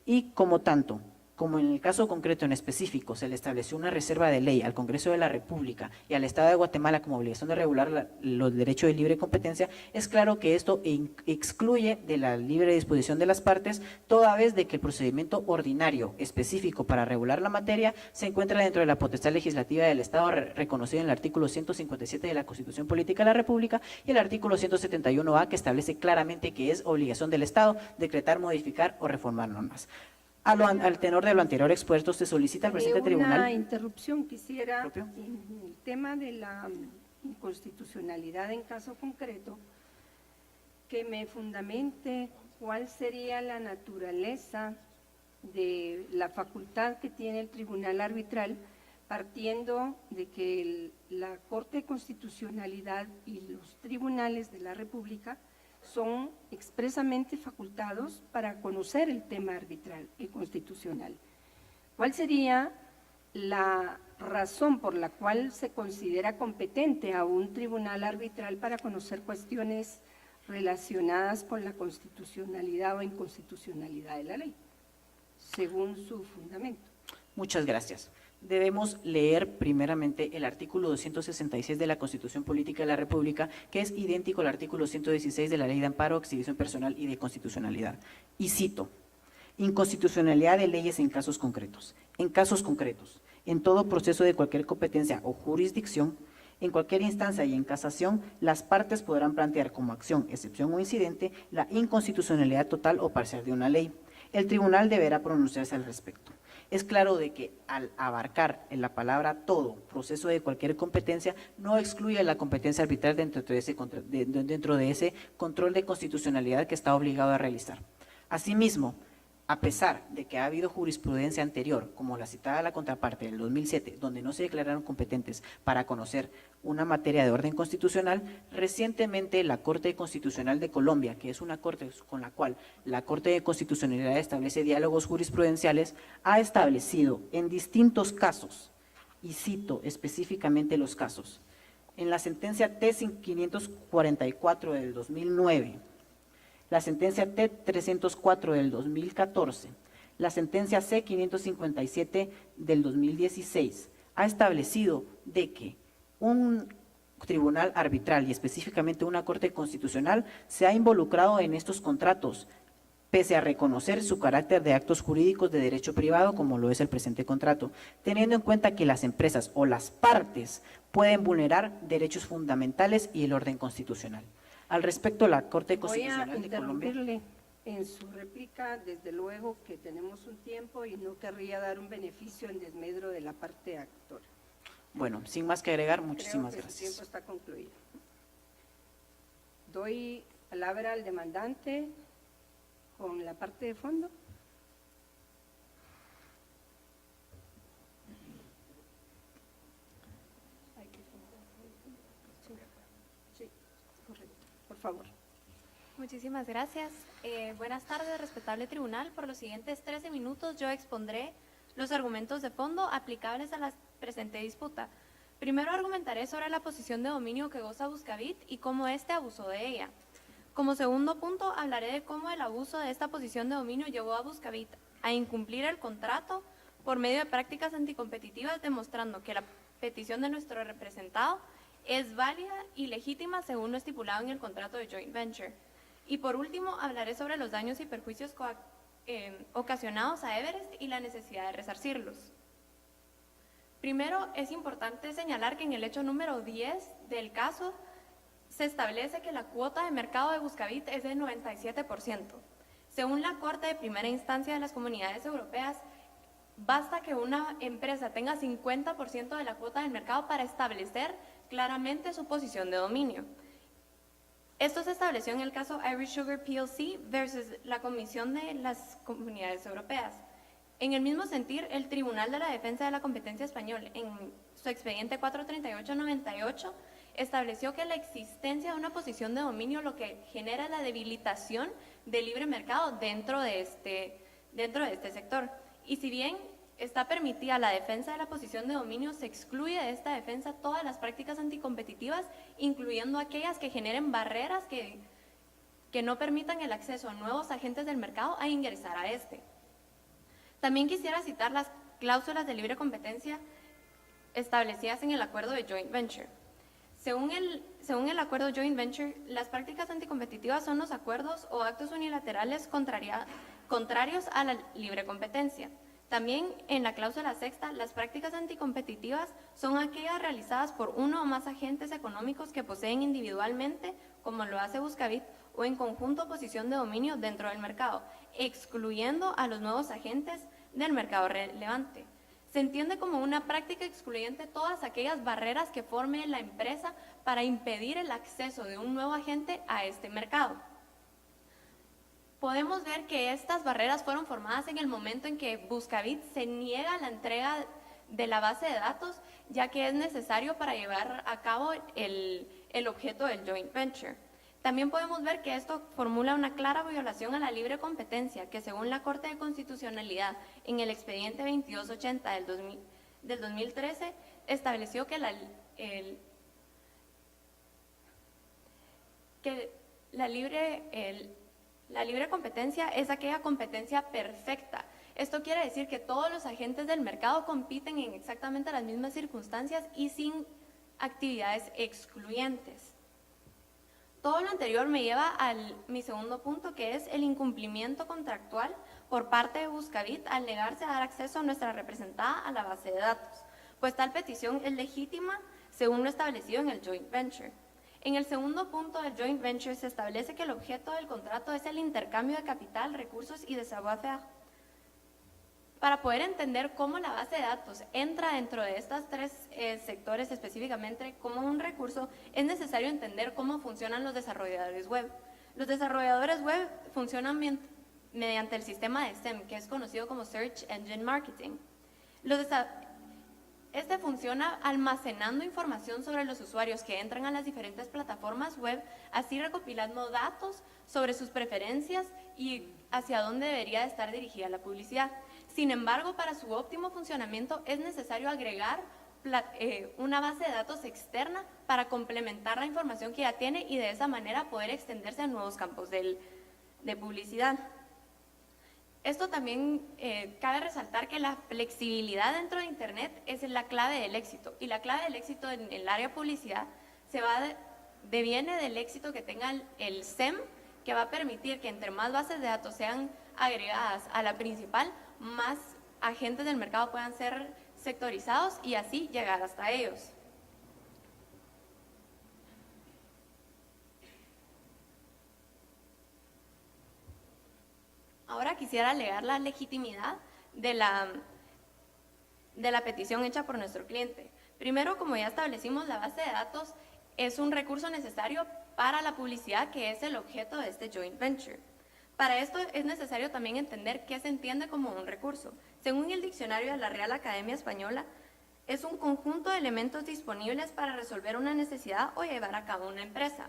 Y como tanto, como en el caso concreto en específico se le estableció una reserva de ley al Congreso de la República y al Estado de Guatemala como obligación de regular los derechos de libre competencia, es claro que esto excluye de la libre disposición de las partes, toda vez de que el procedimiento ordinario específico para regular la materia se encuentra dentro de la potestad legislativa del Estado reconocido en el artículo 157 de la Constitución Política de la República y el artículo 171A, que establece claramente que es obligación del Estado decretar, modificar o reformar normas. Al tenor de lo anterior expuesto, se solicita al presente tribunal… Una interrupción, quisiera, ¿Propio? en el tema de la inconstitucionalidad en caso concreto, que me fundamente cuál sería la naturaleza de la facultad que tiene el tribunal arbitral, partiendo de que la Corte de Constitucionalidad y los tribunales de la República son expresamente facultados para conocer el tema arbitral y constitucional. ¿Cuál sería la razón por la cual se considera competente a un tribunal arbitral para conocer cuestiones relacionadas con la constitucionalidad o inconstitucionalidad de la ley, según su fundamento? Muchas gracias. Debemos leer primeramente el artículo 266 de la Constitución Política de la República, que es idéntico al artículo 116 de la Ley de Amparo, Exhibición Personal y de Constitucionalidad. Y cito: inconstitucionalidad de leyes en casos concretos. En casos concretos, en todo proceso de cualquier competencia o jurisdicción, en cualquier instancia y en casación, las partes podrán plantear como acción, excepción o incidente la inconstitucionalidad total o parcial de una ley. El tribunal deberá pronunciarse al respecto. Es claro de que al abarcar en la palabra todo proceso de cualquier competencia, no excluye la competencia arbitral dentro de ese control de constitucionalidad que está obligado a realizar. Asimismo, a pesar de que ha habido jurisprudencia anterior, como la citada de la contraparte del 2007, donde no se declararon competentes para conocer una materia de orden constitucional, recientemente la Corte Constitucional de Colombia, que es una corte con la cual la Corte de Constitucionalidad establece diálogos jurisprudenciales, ha establecido en distintos casos, y cito específicamente los casos, en la sentencia T-544 del 2009, la sentencia T-304 del 2014, la sentencia C-557 del 2016, ha establecido de que un tribunal arbitral y específicamente una Corte Constitucional se ha involucrado en estos contratos, pese a reconocer su carácter de actos jurídicos de derecho privado, como lo es el presente contrato, teniendo en cuenta que las empresas o las partes pueden vulnerar derechos fundamentales y el orden constitucional. Al respecto, la Corte Constitucional de Colombia… Voy a interrumpirle en su réplica, desde luego que tenemos un tiempo y no querría dar un beneficio en desmedro de la parte actora. Bueno, sin más que agregar, muchísimas Creo que gracias. su tiempo está concluido. Doy palabra al demandante con la parte de fondo. favor. Muchísimas gracias. Buenas tardes, respetable tribunal. Por los siguientes 13 minutos yo expondré los argumentos de fondo aplicables a la presente disputa. Primero argumentaré sobre la posición de dominio que goza Buscavit y cómo éste abusó de ella. Como segundo punto, hablaré de cómo el abuso de esta posición de dominio llevó a Buscavit a incumplir el contrato por medio de prácticas anticompetitivas, demostrando que la petición de nuestro representado es válida y legítima según lo estipulado en el contrato de joint venture. Y por último, hablaré sobre los daños y perjuicios ocasionados a Everest y la necesidad de resarcirlos. Primero, es importante señalar que en el hecho número 10 del caso se establece que la cuota de mercado de Buscavit es de 97%. Según la Corte de Primera Instancia de las Comunidades Europeas, basta que una empresa tenga 50% de la cuota del mercado para establecer claramente su posición de dominio. Esto se estableció en el caso Irish Sugar PLC versus la Comisión de las Comunidades Europeas. En el mismo sentir, el Tribunal de la Defensa de la Competencia Español, en su expediente 438-98, estableció que la existencia de una posición de dominio lo que genera la debilitación del libre mercado dentro de este sector. Y si bien está permitida la defensa de la posición de dominio, se excluye de esta defensa todas las prácticas anticompetitivas, incluyendo aquellas que generen barreras que no permitan el acceso a nuevos agentes del mercado a ingresar a este. También quisiera citar las cláusulas de libre competencia establecidas en el acuerdo de joint venture. Según el acuerdo joint venture, las prácticas anticompetitivas son los acuerdos o actos unilaterales contrarios a la libre competencia. También en la cláusula sexta, las prácticas anticompetitivas son aquellas realizadas por uno o más agentes económicos que poseen individualmente, como lo hace Buscavit, o en conjunto posición de dominio dentro del mercado, excluyendo a los nuevos agentes del mercado relevante. Se entiende como una práctica excluyente todas aquellas barreras que forme la empresa para impedir el acceso de un nuevo agente a este mercado. Podemos ver que estas barreras fueron formadas en el momento en que Buscavit se niega la entrega de la base de datos, ya que es necesario para llevar a cabo el objeto del joint venture. También podemos ver que esto formula una clara violación a la libre competencia, que según la Corte de Constitucionalidad en el expediente 2280 del 2013 estableció que la libre competencia es aquella competencia perfecta. Esto quiere decir que todos los agentes del mercado compiten en exactamente las mismas circunstancias y sin actividades excluyentes. Todo lo anterior me lleva a mi segundo punto, que es el incumplimiento contractual por parte de Buscavit al negarse a dar acceso a nuestra representada a la base de datos, pues tal petición es legítima según lo establecido en el joint venture. En el segundo punto del joint venture se establece que el objeto del contrato es el intercambio de capital, recursos y de savoir-faire. Para poder entender cómo la base de datos entra dentro de estos tres sectores específicamente como un recurso, es necesario entender cómo funcionan los desarrolladores web. Los desarrolladores web funcionan mediante el sistema de SEM, que es conocido como Search Engine Marketing. Este funciona almacenando información sobre los usuarios que entran a las diferentes plataformas web, así recopilando datos sobre sus preferencias y hacia dónde debería estar dirigida la publicidad. Sin embargo, para su óptimo funcionamiento es necesario agregar una base de datos externa para complementar la información que ya tiene y de esa manera poder extenderse a nuevos campos de publicidad. Esto también cabe resaltar que la flexibilidad dentro de Internet es la clave del éxito, y la clave del éxito en el área de publicidad deviene del éxito que tenga el SEM, que va a permitir que entre más bases de datos sean agregadas a la principal, más agentes del mercado puedan ser sectorizados y así llegar hasta ellos. Ahora quisiera alegar la legitimidad de la petición hecha por nuestro cliente. Primero, como ya establecimos, la base de datos es un recurso necesario para la publicidad, que es el objeto de este joint venture. Para esto es necesario también entender qué se entiende como un recurso. Según el diccionario de la Real Academia Española, es un conjunto de elementos disponibles para resolver una necesidad o llevar a cabo una empresa.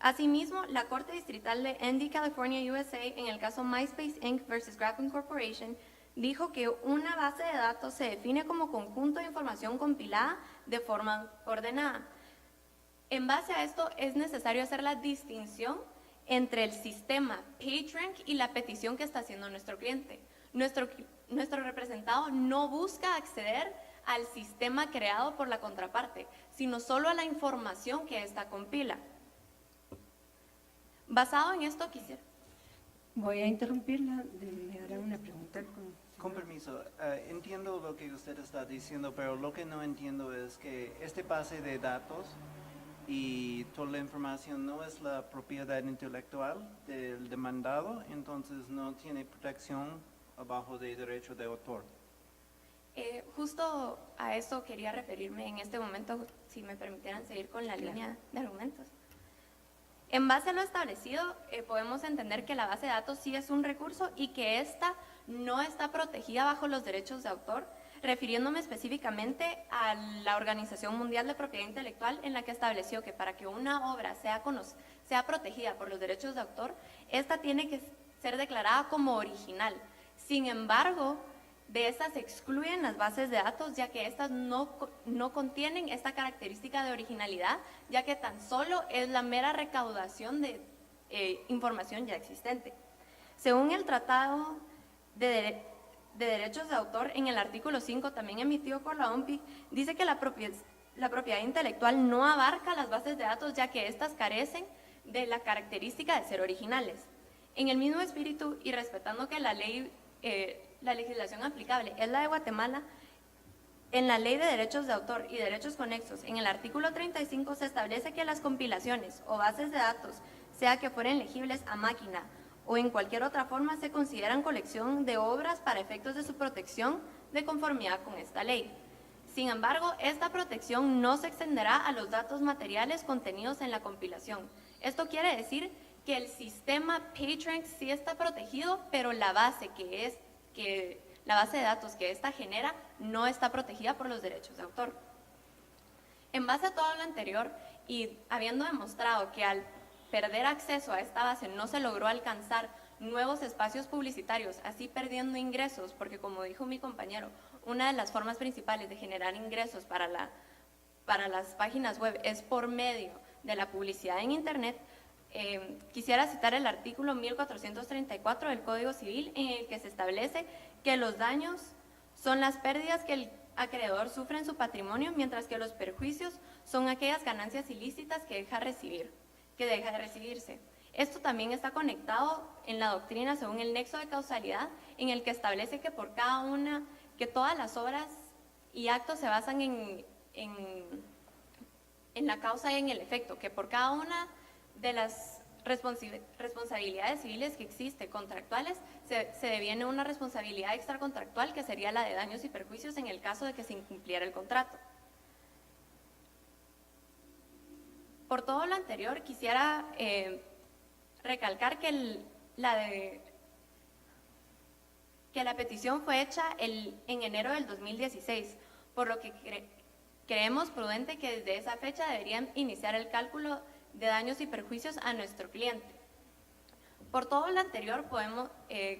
Asimismo, la Corte Distrital de Indy, California, USA, en el caso MySpace Inc. versus Graphene Corporation, dijo que una base de datos se define como conjunto de información compilada de forma ordenada. En base a esto, es necesario hacer la distinción entre el sistema PageRank y la petición que está haciendo nuestro cliente. Nuestro representado no busca acceder al sistema creado por la contraparte, sino solo a la información que ésta compila. Basado en esto, quisiera... Voy a interrumpirla, le hará una pregunta. Con permiso, entiendo lo que usted está diciendo, pero lo que no entiendo es que este base de datos y toda la información no es la propiedad intelectual del demandado, entonces no tiene protección abajo de derecho de autor. Justo a eso quería referirme en este momento, si me permitieran seguir con la línea de argumentos. En base a lo establecido, podemos entender que la base de datos sí es un recurso y que ésta no está protegida bajo los derechos de autor, refiriéndome específicamente a la Organización Mundial de Propiedad Intelectual, en la que estableció que para que una obra sea protegida por los derechos de autor, esta tiene que ser declarada como original. Sin embargo, de estas se excluyen las bases de datos, ya que estas no contienen esta característica de originalidad, ya que tan solo es la mera recaudación de información ya existente. Según el Tratado de Derechos de Autor, en el artículo 5, también emitido por la OMPI, dice que la propiedad intelectual no abarca las bases de datos, ya que éstas carecen de la característica de ser originales. En el mismo espíritu y respetando que la legislación aplicable es la de Guatemala, en la Ley de Derechos de Autor y Derechos Conexos, en el artículo 35 se establece que las compilaciones o bases de datos, sea que fueren legibles a máquina o en cualquier otra forma, se consideran colección de obras para efectos de su protección de conformidad con esta ley. Sin embargo, esta protección no se extenderá a los datos materiales contenidos en la compilación. Esto quiere decir que el sistema PageRank sí está protegido, pero la base de datos que ésta genera no está protegida por los derechos de autor. En base a todo lo anterior y habiendo demostrado que al perder acceso a esta base no se logró alcanzar nuevos espacios publicitarios, así perdiendo ingresos, porque como dijo mi compañero, una de las formas principales de generar ingresos para las páginas web es por medio de la publicidad en Internet. Quisiera citar el artículo 1434 del Código Civil, en el que se establece que los daños son las pérdidas que el acreedor sufre en su patrimonio, mientras que los perjuicios son aquellas ganancias ilícitas que deja de recibirse. Esto también está conectado en la doctrina según el nexo de causalidad, en el que establece que que todas las obras y actos se basan en la causa y en el efecto, que por cada una de las responsabilidades civiles que existe contractuales, se deviene una responsabilidad extracontractual, que sería la de daños y perjuicios en el caso de que se incumpliera el contrato. Por todo lo anterior, quisiera recalcar que la petición fue hecha en enero del 2016, por lo que creemos prudente que desde esa fecha deberían iniciar el cálculo de daños y perjuicios a nuestro cliente. Por todo lo anterior,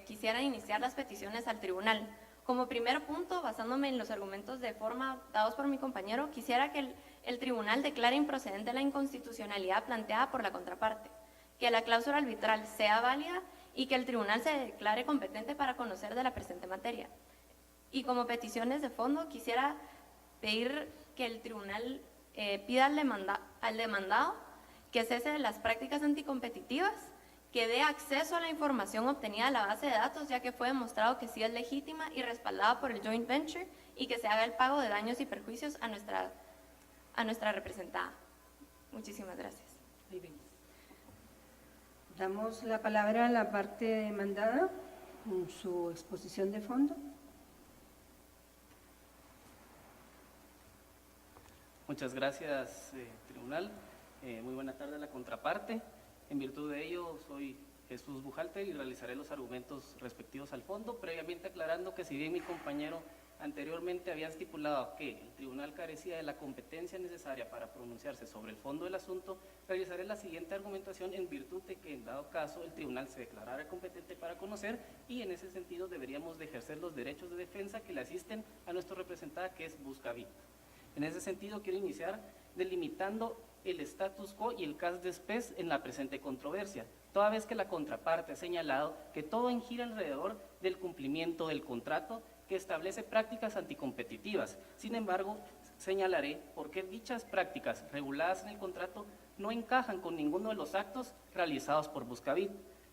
quisiera iniciar las peticiones al tribunal. Como primer punto, basándome en los argumentos de forma dados por mi compañero, quisiera que el tribunal declare improcedente la inconstitucionalidad planteada por la contraparte, que la cláusula arbitral sea válida y que el tribunal se declare competente para conocer de la presente materia. Y como peticiones de fondo, quisiera pedir que el tribunal pida al demandado que cese de las prácticas anticompetitivas, que dé acceso a la información obtenida de la base de datos, ya que fue demostrado que sí es legítima y respaldada por el joint venture, y que se haga el pago de daños y perjuicios a nuestra representada. Muchísimas gracias. Damos la palabra a la parte demandada con su exposición de fondo. Muchas gracias, tribunal. Muy buena tarde a la contraparte. En virtud de ello, soy Jesús Bujalter y realizaré los argumentos respectivos al fondo, previamente aclarando que si bien mi compañero anteriormente había estipulado que el tribunal carecía de la competencia necesaria para pronunciarse sobre el fondo del asunto, realizaré la siguiente argumentación en virtud de que en dado caso el tribunal se declarara competente para conocer y en ese sentido deberíamos de ejercer los derechos de defensa que le asisten a nuestro representante que es Buscavit. En ese sentido quiero iniciar delimitando el status quo y el cas de spes en la presente controversia, toda vez que la contraparte ha señalado que todo gira alrededor del cumplimiento del contrato que establece prácticas anticompetitivas. Sin embargo, señalaré por qué dichas prácticas reguladas en el contrato no encajan con ninguno de los actos realizados por Buscavit.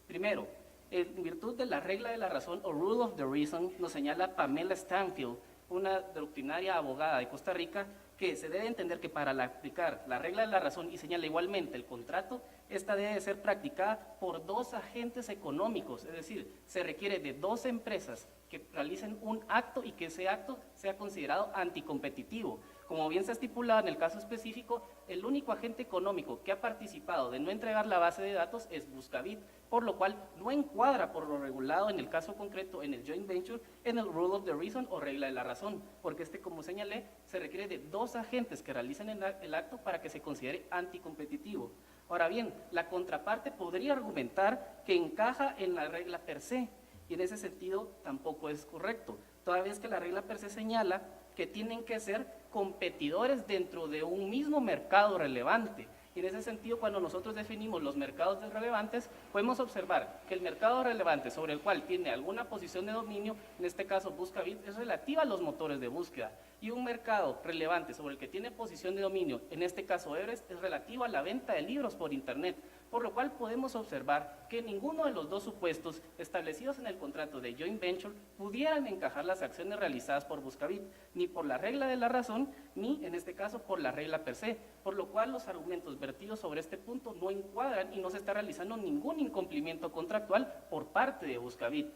Primero, en virtud de la regla de la razón o rule of the reason, nos señala Pamela Stanfield, una doctrinaria abogada de Costa Rica, que se debe entender que para aplicar la regla de la razón y señala igualmente el contrato, esta debe ser practicada por dos agentes económicos, es decir, se requiere de dos empresas que realicen un acto y que ese acto sea considerado anticompetitivo. Como bien se ha estipulado en el caso específico, el único agente económico que ha participado de no entregar la base de datos es Buscavit, por lo cual no encuadra por lo regulado en el caso concreto en el joint venture en el rule of the reason o regla de la razón, porque como señalé, se requiere de dos agentes que realicen el acto para que se considere anticompetitivo. Ahora bien, la contraparte podría argumentar que encaja en la regla per se, y en ese sentido tampoco es correcto, toda vez que la regla per se señala que tienen que ser competidores dentro de un mismo mercado relevante. Y en ese sentido, cuando nosotros definimos los mercados relevantes, podemos observar que el mercado relevante sobre el cual tiene alguna posición de dominio, en este caso Buscavit, es relativa a los motores de búsqueda. Y un mercado relevante sobre el que tiene posición de dominio, en este caso Everest, es relativo a la venta de libros por Internet. Por lo cual podemos observar que ninguno de los dos supuestos establecidos en el contrato de joint venture pudieran encajar las acciones realizadas por Buscavit, ni por la regla de la razón, ni en este caso por la regla per se, por lo cual los argumentos vertidos sobre este punto no encuadran y no se está realizando ningún incumplimiento contractual por parte de Buscavit.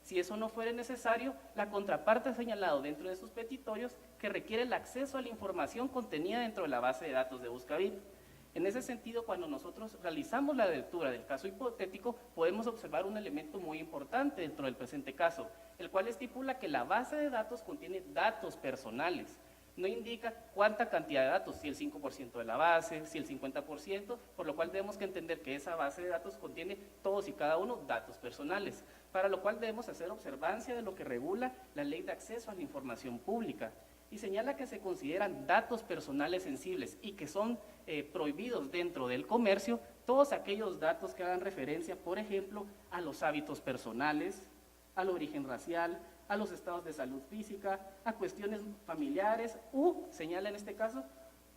Si eso no fuera necesario, la contraparte ha señalado dentro de sus petitorios que requiere el acceso a la información contenida dentro de la base de datos de Buscavit. En ese sentido, cuando nosotros realizamos la lectura del caso hipotético, podemos observar un elemento muy importante dentro del presente caso, el cual estipula que la base de datos contiene datos personales. No indica cuánta cantidad de datos, si el 5% de la base, si el 50%, por lo cual debemos que entender que esa base de datos contiene todos y cada uno datos personales, para lo cual debemos hacer observancia de lo que regula la Ley de Acceso a la Información Pública. Y señala que se consideran datos personales sensibles y que son prohibidos dentro del comercio todos aquellos datos que hagan referencia, por ejemplo, a los hábitos personales, al origen racial, a los estados de salud física, a cuestiones familiares señala en este caso,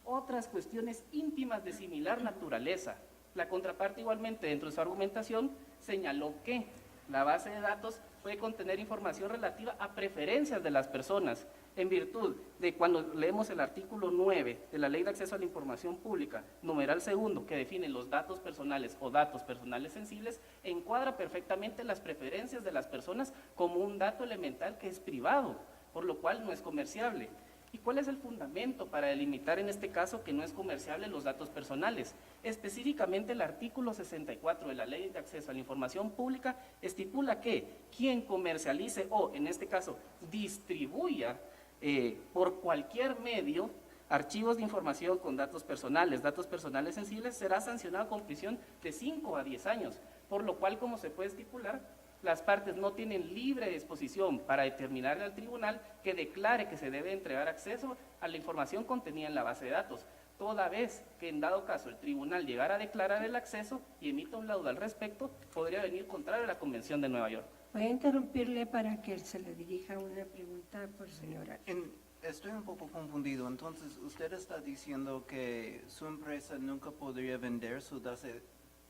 otras cuestiones íntimas de similar naturaleza. La contraparte igualmente dentro de su argumentación señaló que la base de datos puede contener información relativa a preferencias de las personas, en virtud de cuando leemos el artículo 9 de la Ley de Acceso a la Información Pública, numeral segundo, que define los datos personales o datos personales sensibles, encuadra perfectamente las preferencias de las personas como un dato elemental que es privado, por lo cual no es comerciable. ¿Y cuál es el fundamento para delimitar en este caso que no es comerciable los datos personales? Específicamente el artículo 64 de la Ley de Acceso a la Información Pública estipula que quien comercialice o, en este caso, distribuya por cualquier medio archivos de información con datos personales sensibles, será sancionado con prisión de 5 a 10 años, por lo cual, como se puede estipular, las partes no tienen libre disposición para determinar al tribunal que declare que se debe entregar acceso a la información contenida en la base de datos, toda vez que en dado caso el tribunal llegara a declarar el acceso y emita un laudo al respecto, podría venir contrario a la Convención de Nueva York. Voy a interrumpirle para que se le dirija una pregunta por señora. Estoy un poco confundido. Entonces, usted está diciendo que su empresa nunca podría vender su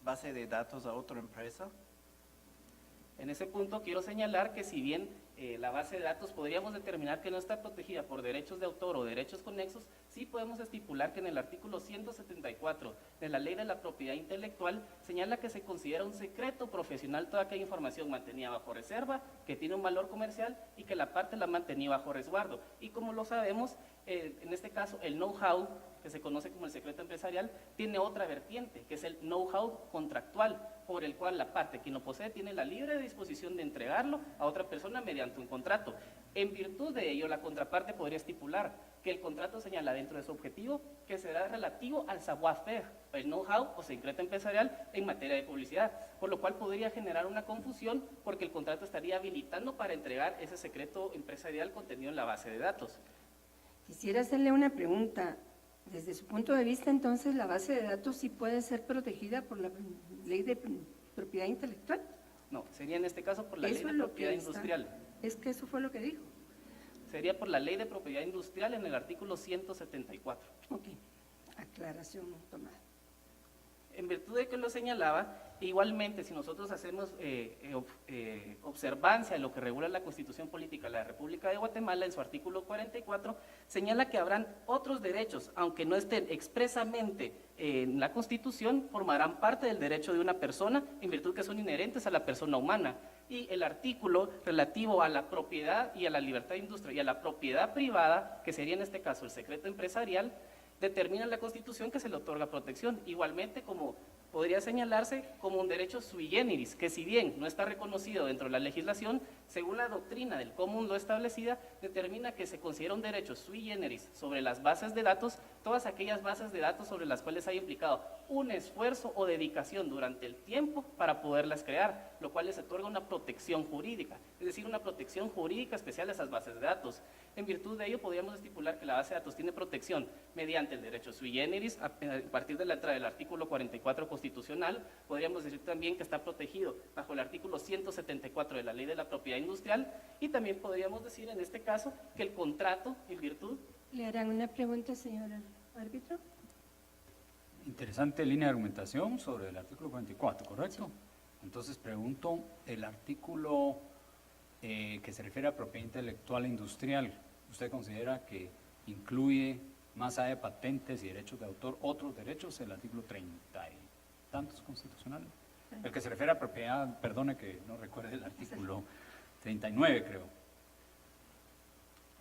base de datos a otra empresa. En ese punto quiero señalar que si bien la base de datos podríamos determinar que no está protegida por derechos de autor o derechos conexos, sí podemos estipular que en el artículo 174 de la Ley de la Propiedad Intelectual señala que se considera un secreto profesional toda aquella información mantenida bajo reserva, que tiene un valor comercial y que la parte la mantenía bajo resguardo. Y como lo sabemos, en este caso el know-how, que se conoce como el secreto empresarial, tiene otra vertiente, que es el know-how contractual, por el cual la parte quien lo posee tiene la libre disposición de entregarlo a otra persona mediante un contrato. En virtud de ello, la contraparte podría estipular que el contrato señala dentro de su objetivo que será relativo al savoir-faire, el know-how o secreto empresarial en materia de publicidad, por lo cual podría generar una confusión porque el contrato estaría habilitando para entregar ese secreto empresarial contenido en la base de datos. Quisiera hacerle una pregunta. Desde su punto de vista, entonces, ¿la base de datos sí puede ser protegida por la ley de propiedad intelectual? No, sería en este caso por la ley Eso de es lo propiedad que está- industrial. Es que eso fue lo que dijo. Sería por la ley de propiedad industrial en el artículo 174. Ok, aclaración tomada. En virtud de que lo señalaba, igualmente si nosotros hacemos observancia de lo que regula la Constitución Política de la República de Guatemala, en su artículo 44, señala que habrán otros derechos, aunque no estén expresamente en la Constitución, formarán parte del derecho de una persona, en virtud que son inherentes a la persona humana. Y el artículo relativo a la propiedad y a la libertad de industria y a la propiedad privada, que sería en este caso el secreto empresarial, determina en la Constitución que se le otorga protección, igualmente como podría señalarse como un derecho sui generis, que si bien no está reconocido dentro de la legislación, según la doctrina del común lo establecida, determina que se considera un derecho sui generis sobre las bases de datos, todas aquellas bases de datos sobre las cuales haya implicado un esfuerzo o dedicación durante el tiempo para poderlas crear, lo cual les otorga una protección jurídica, es decir, una protección jurídica especial a esas bases de datos. En virtud de ello, podríamos estipular que la base de datos tiene protección mediante el derecho sui generis, a partir de la entrada del artículo 44 constitucional. Podríamos decir también que está protegido bajo el artículo 174 de la Ley de la Propiedad Industrial, y también podríamos decir en este caso que el contrato, en virtud... ¿Le harán una pregunta, señora árbitro? Interesante línea de argumentación sobre el artículo 44, ¿correcto? Entonces pregunto, el artículo que se refiere a propiedad intelectual e industrial, ¿usted considera que incluye, más allá de patentes y derechos de autor, otros derechos, el artículo 30 y tantos constitucional? El que se refiere a propiedad, perdone que no recuerde el artículo 39, creo.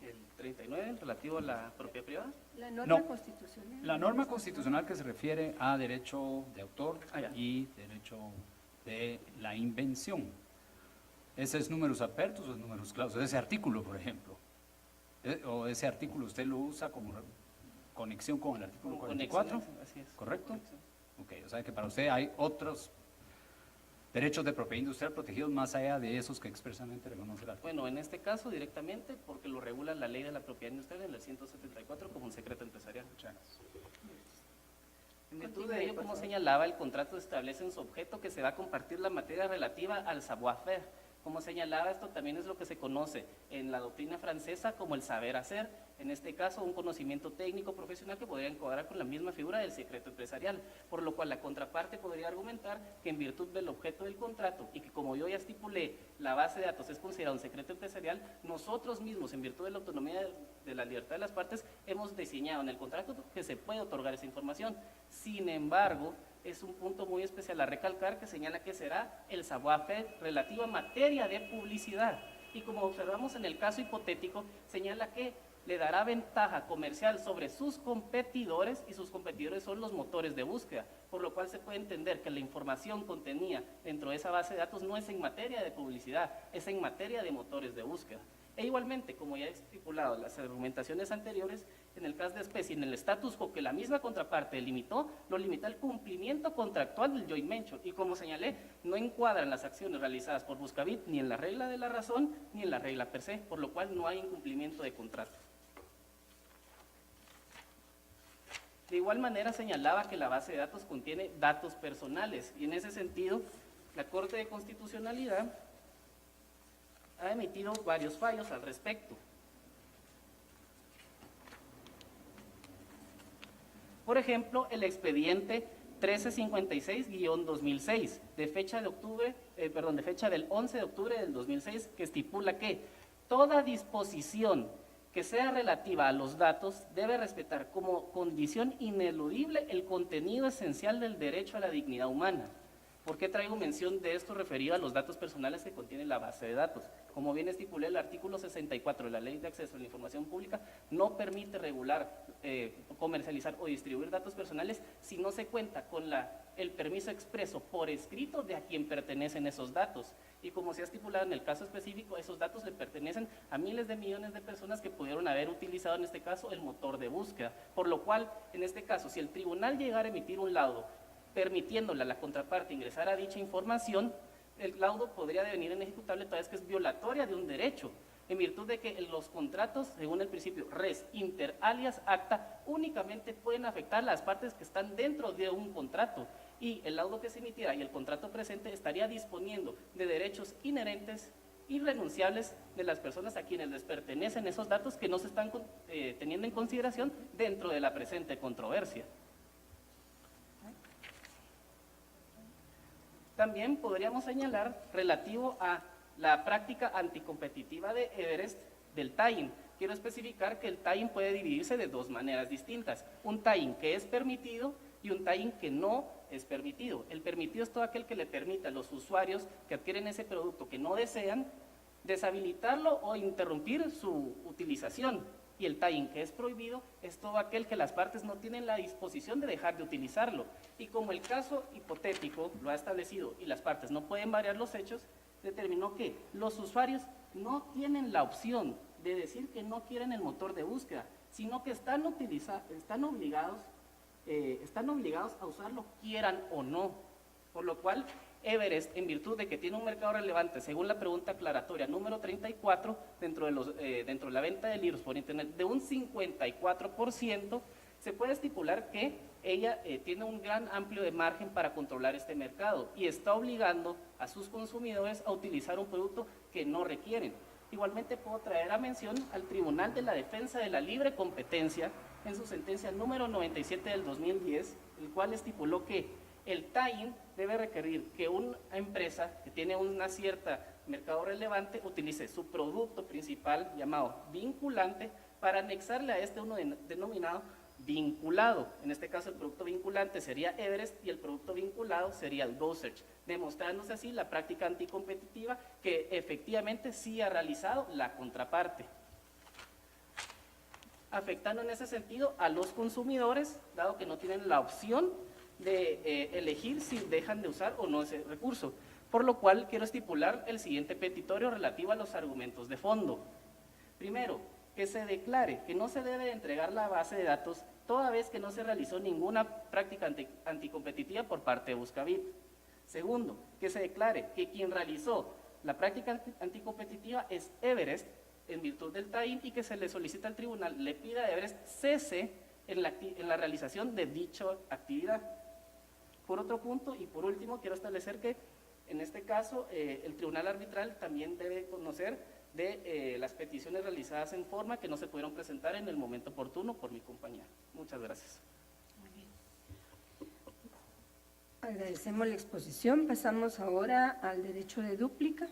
El 39, relativo a la propiedad privada. La norma No. constitucional. La norma constitucional que se refiere a derecho de autor Ya. y derecho de la invención. ¿Ese es números apertos o es números clausos? Ese artículo, por ejemplo. ¿O ese artículo usted lo usa como conexión con el artículo 44? Conexiones, así es. ¿Correcto? Conexión. Ok, o sea que para usted hay otros derechos de propiedad industrial protegidos más allá de esos que expresamente reconoce el artículo. Bueno, en este caso directamente porque lo regula la Ley de la Propiedad Industrial en el 174 como un secreto empresarial. Muchas gracias. En virtud de ello, como señalaba, el contrato establece en su objeto que se va a compartir la materia relativa al savoir-faire. Como señalaba, esto también es lo que se conoce en la doctrina francesa como el saber hacer, en este caso un conocimiento técnico profesional que podría encuadrar con la misma figura del secreto empresarial, por lo cual la contraparte podría argumentar que en virtud del objeto del contrato y que como yo ya estipulé, la base de datos es considerada un secreto empresarial, nosotros mismos, en virtud de la autonomía de la libertad de las partes, hemos diseñado en el contrato que se puede otorgar esa información. Sin embargo, es un punto muy especial a recalcar que señala que será el savoir-faire relativo a materia de publicidad. Y como observamos en el caso hipotético, señala que le dará ventaja comercial sobre sus competidores y sus competidores son los motores de búsqueda, por lo cual se puede entender que la información contenida dentro de esa base de datos no es en materia de publicidad, es en materia de motores de búsqueda. E igualmente, como ya he estipulado en las argumentaciones anteriores, en el caso de especie, en el status quo que la misma contraparte limitó, lo limita al cumplimiento contractual del joint venture. Y como señalé, no encuadran las acciones realizadas por Buscabit ni en la regla de la razón ni en la regla per se, por lo cual no hay incumplimiento de contrato. De igual manera señalaba que la base de datos contiene datos personales y en ese sentido la Corte de Constitucionalidad ha emitido varios fallos al respecto. Por ejemplo, el expediente 1356-2006 de fecha del 11 de octubre del 2006 que estipula que toda disposición que sea relativa a los datos debe respetar como condición ineludible el contenido esencial del derecho a la dignidad humana. ¿Por qué traigo mención de esto referido a los datos personales que contiene la base de datos? Como bien estipulé, el artículo 64 de la Ley de Acceso a la Información Pública no permite regular, comercializar o distribuir datos personales si no se cuenta con el permiso expreso por escrito de a quien pertenecen esos datos. Y como se ha estipulado en el caso específico, esos datos le pertenecen a miles de millones de personas que pudieron haber utilizado en este caso el motor de búsqueda. Por lo cual, en este caso, si el tribunal llegara a emitir un laudo permitiéndole a la contraparte ingresar a dicha información, el laudo podría devenir inejecutable toda vez que es violatoria de un derecho, en virtud de que los contratos, según el principio res inter alias acta, únicamente pueden afectar a las partes que están dentro de un contrato, y el laudo que se emitiera y el contrato presente estaría disponiendo de derechos inherentes, irrenunciables de las personas a quienes les pertenecen esos datos que no se están teniendo en consideración dentro de la presente controversia. También podríamos señalar relativo a la práctica anticompetitiva de Everest del tying. Quiero especificar que el tying puede dividirse de dos maneras distintas. Un tying que es permitido y un tying que no es permitido. El permitido es todo aquel que le permite a los usuarios que adquieren ese producto que no desean deshabilitarlo o interrumpir su utilización. Y el tying que es prohibido es todo aquel que las partes no tienen la disposición de dejar de utilizarlo. Y como el caso hipotético lo ha establecido y las partes no pueden variar los hechos, determinó que los usuarios no tienen la opción de decir que no quieren el motor de búsqueda, sino que están obligados a usarlo, quieran o no. Por lo cual, Everest, en virtud de que tiene un mercado relevante, según la pregunta aclaratoria número 34, dentro de la venta de libros por internet de un 54%, se puede estipular que ella tiene un gran amplio de margen para controlar este mercado y está obligando a sus consumidores a utilizar un producto que no requieren. Igualmente puedo traer a mención al Tribunal de la Defensa de la Libre Competencia en su sentencia número 97 del 2010, el cual estipuló que el tying debe requerir que una empresa que tiene una cierta mercado relevante utilice su producto principal llamado vinculante para anexarle a este uno denominado vinculado. En este caso el producto vinculante sería Everest y el producto vinculado sería el GoSearch, demostrándose así la práctica anticompetitiva que efectivamente sí ha realizado la contraparte, afectando en ese sentido a los consumidores, dado que no tienen la opción de elegir si dejan de usar o no ese recurso. Por lo cual quiero estipular el siguiente petitorio relativo a los argumentos de fondo. Primero, que se declare que no se debe entregar la base de datos toda vez que no se realizó ninguna práctica anticompetitiva por parte de Buscabit. Segundo, que se declare que quien realizó la práctica anticompetitiva es Everest en virtud del tying y que se le solicita al tribunal le pida a Everest cese en la realización de dicha actividad. Por otro punto, y por último, quiero establecer que en este caso el tribunal arbitral también debe conocer de las peticiones realizadas en forma que no se pudieron presentar en el momento oportuno por mi compañía. Muchas gracias. Agradecemos la exposición. Pasamos ahora al derecho de dúplica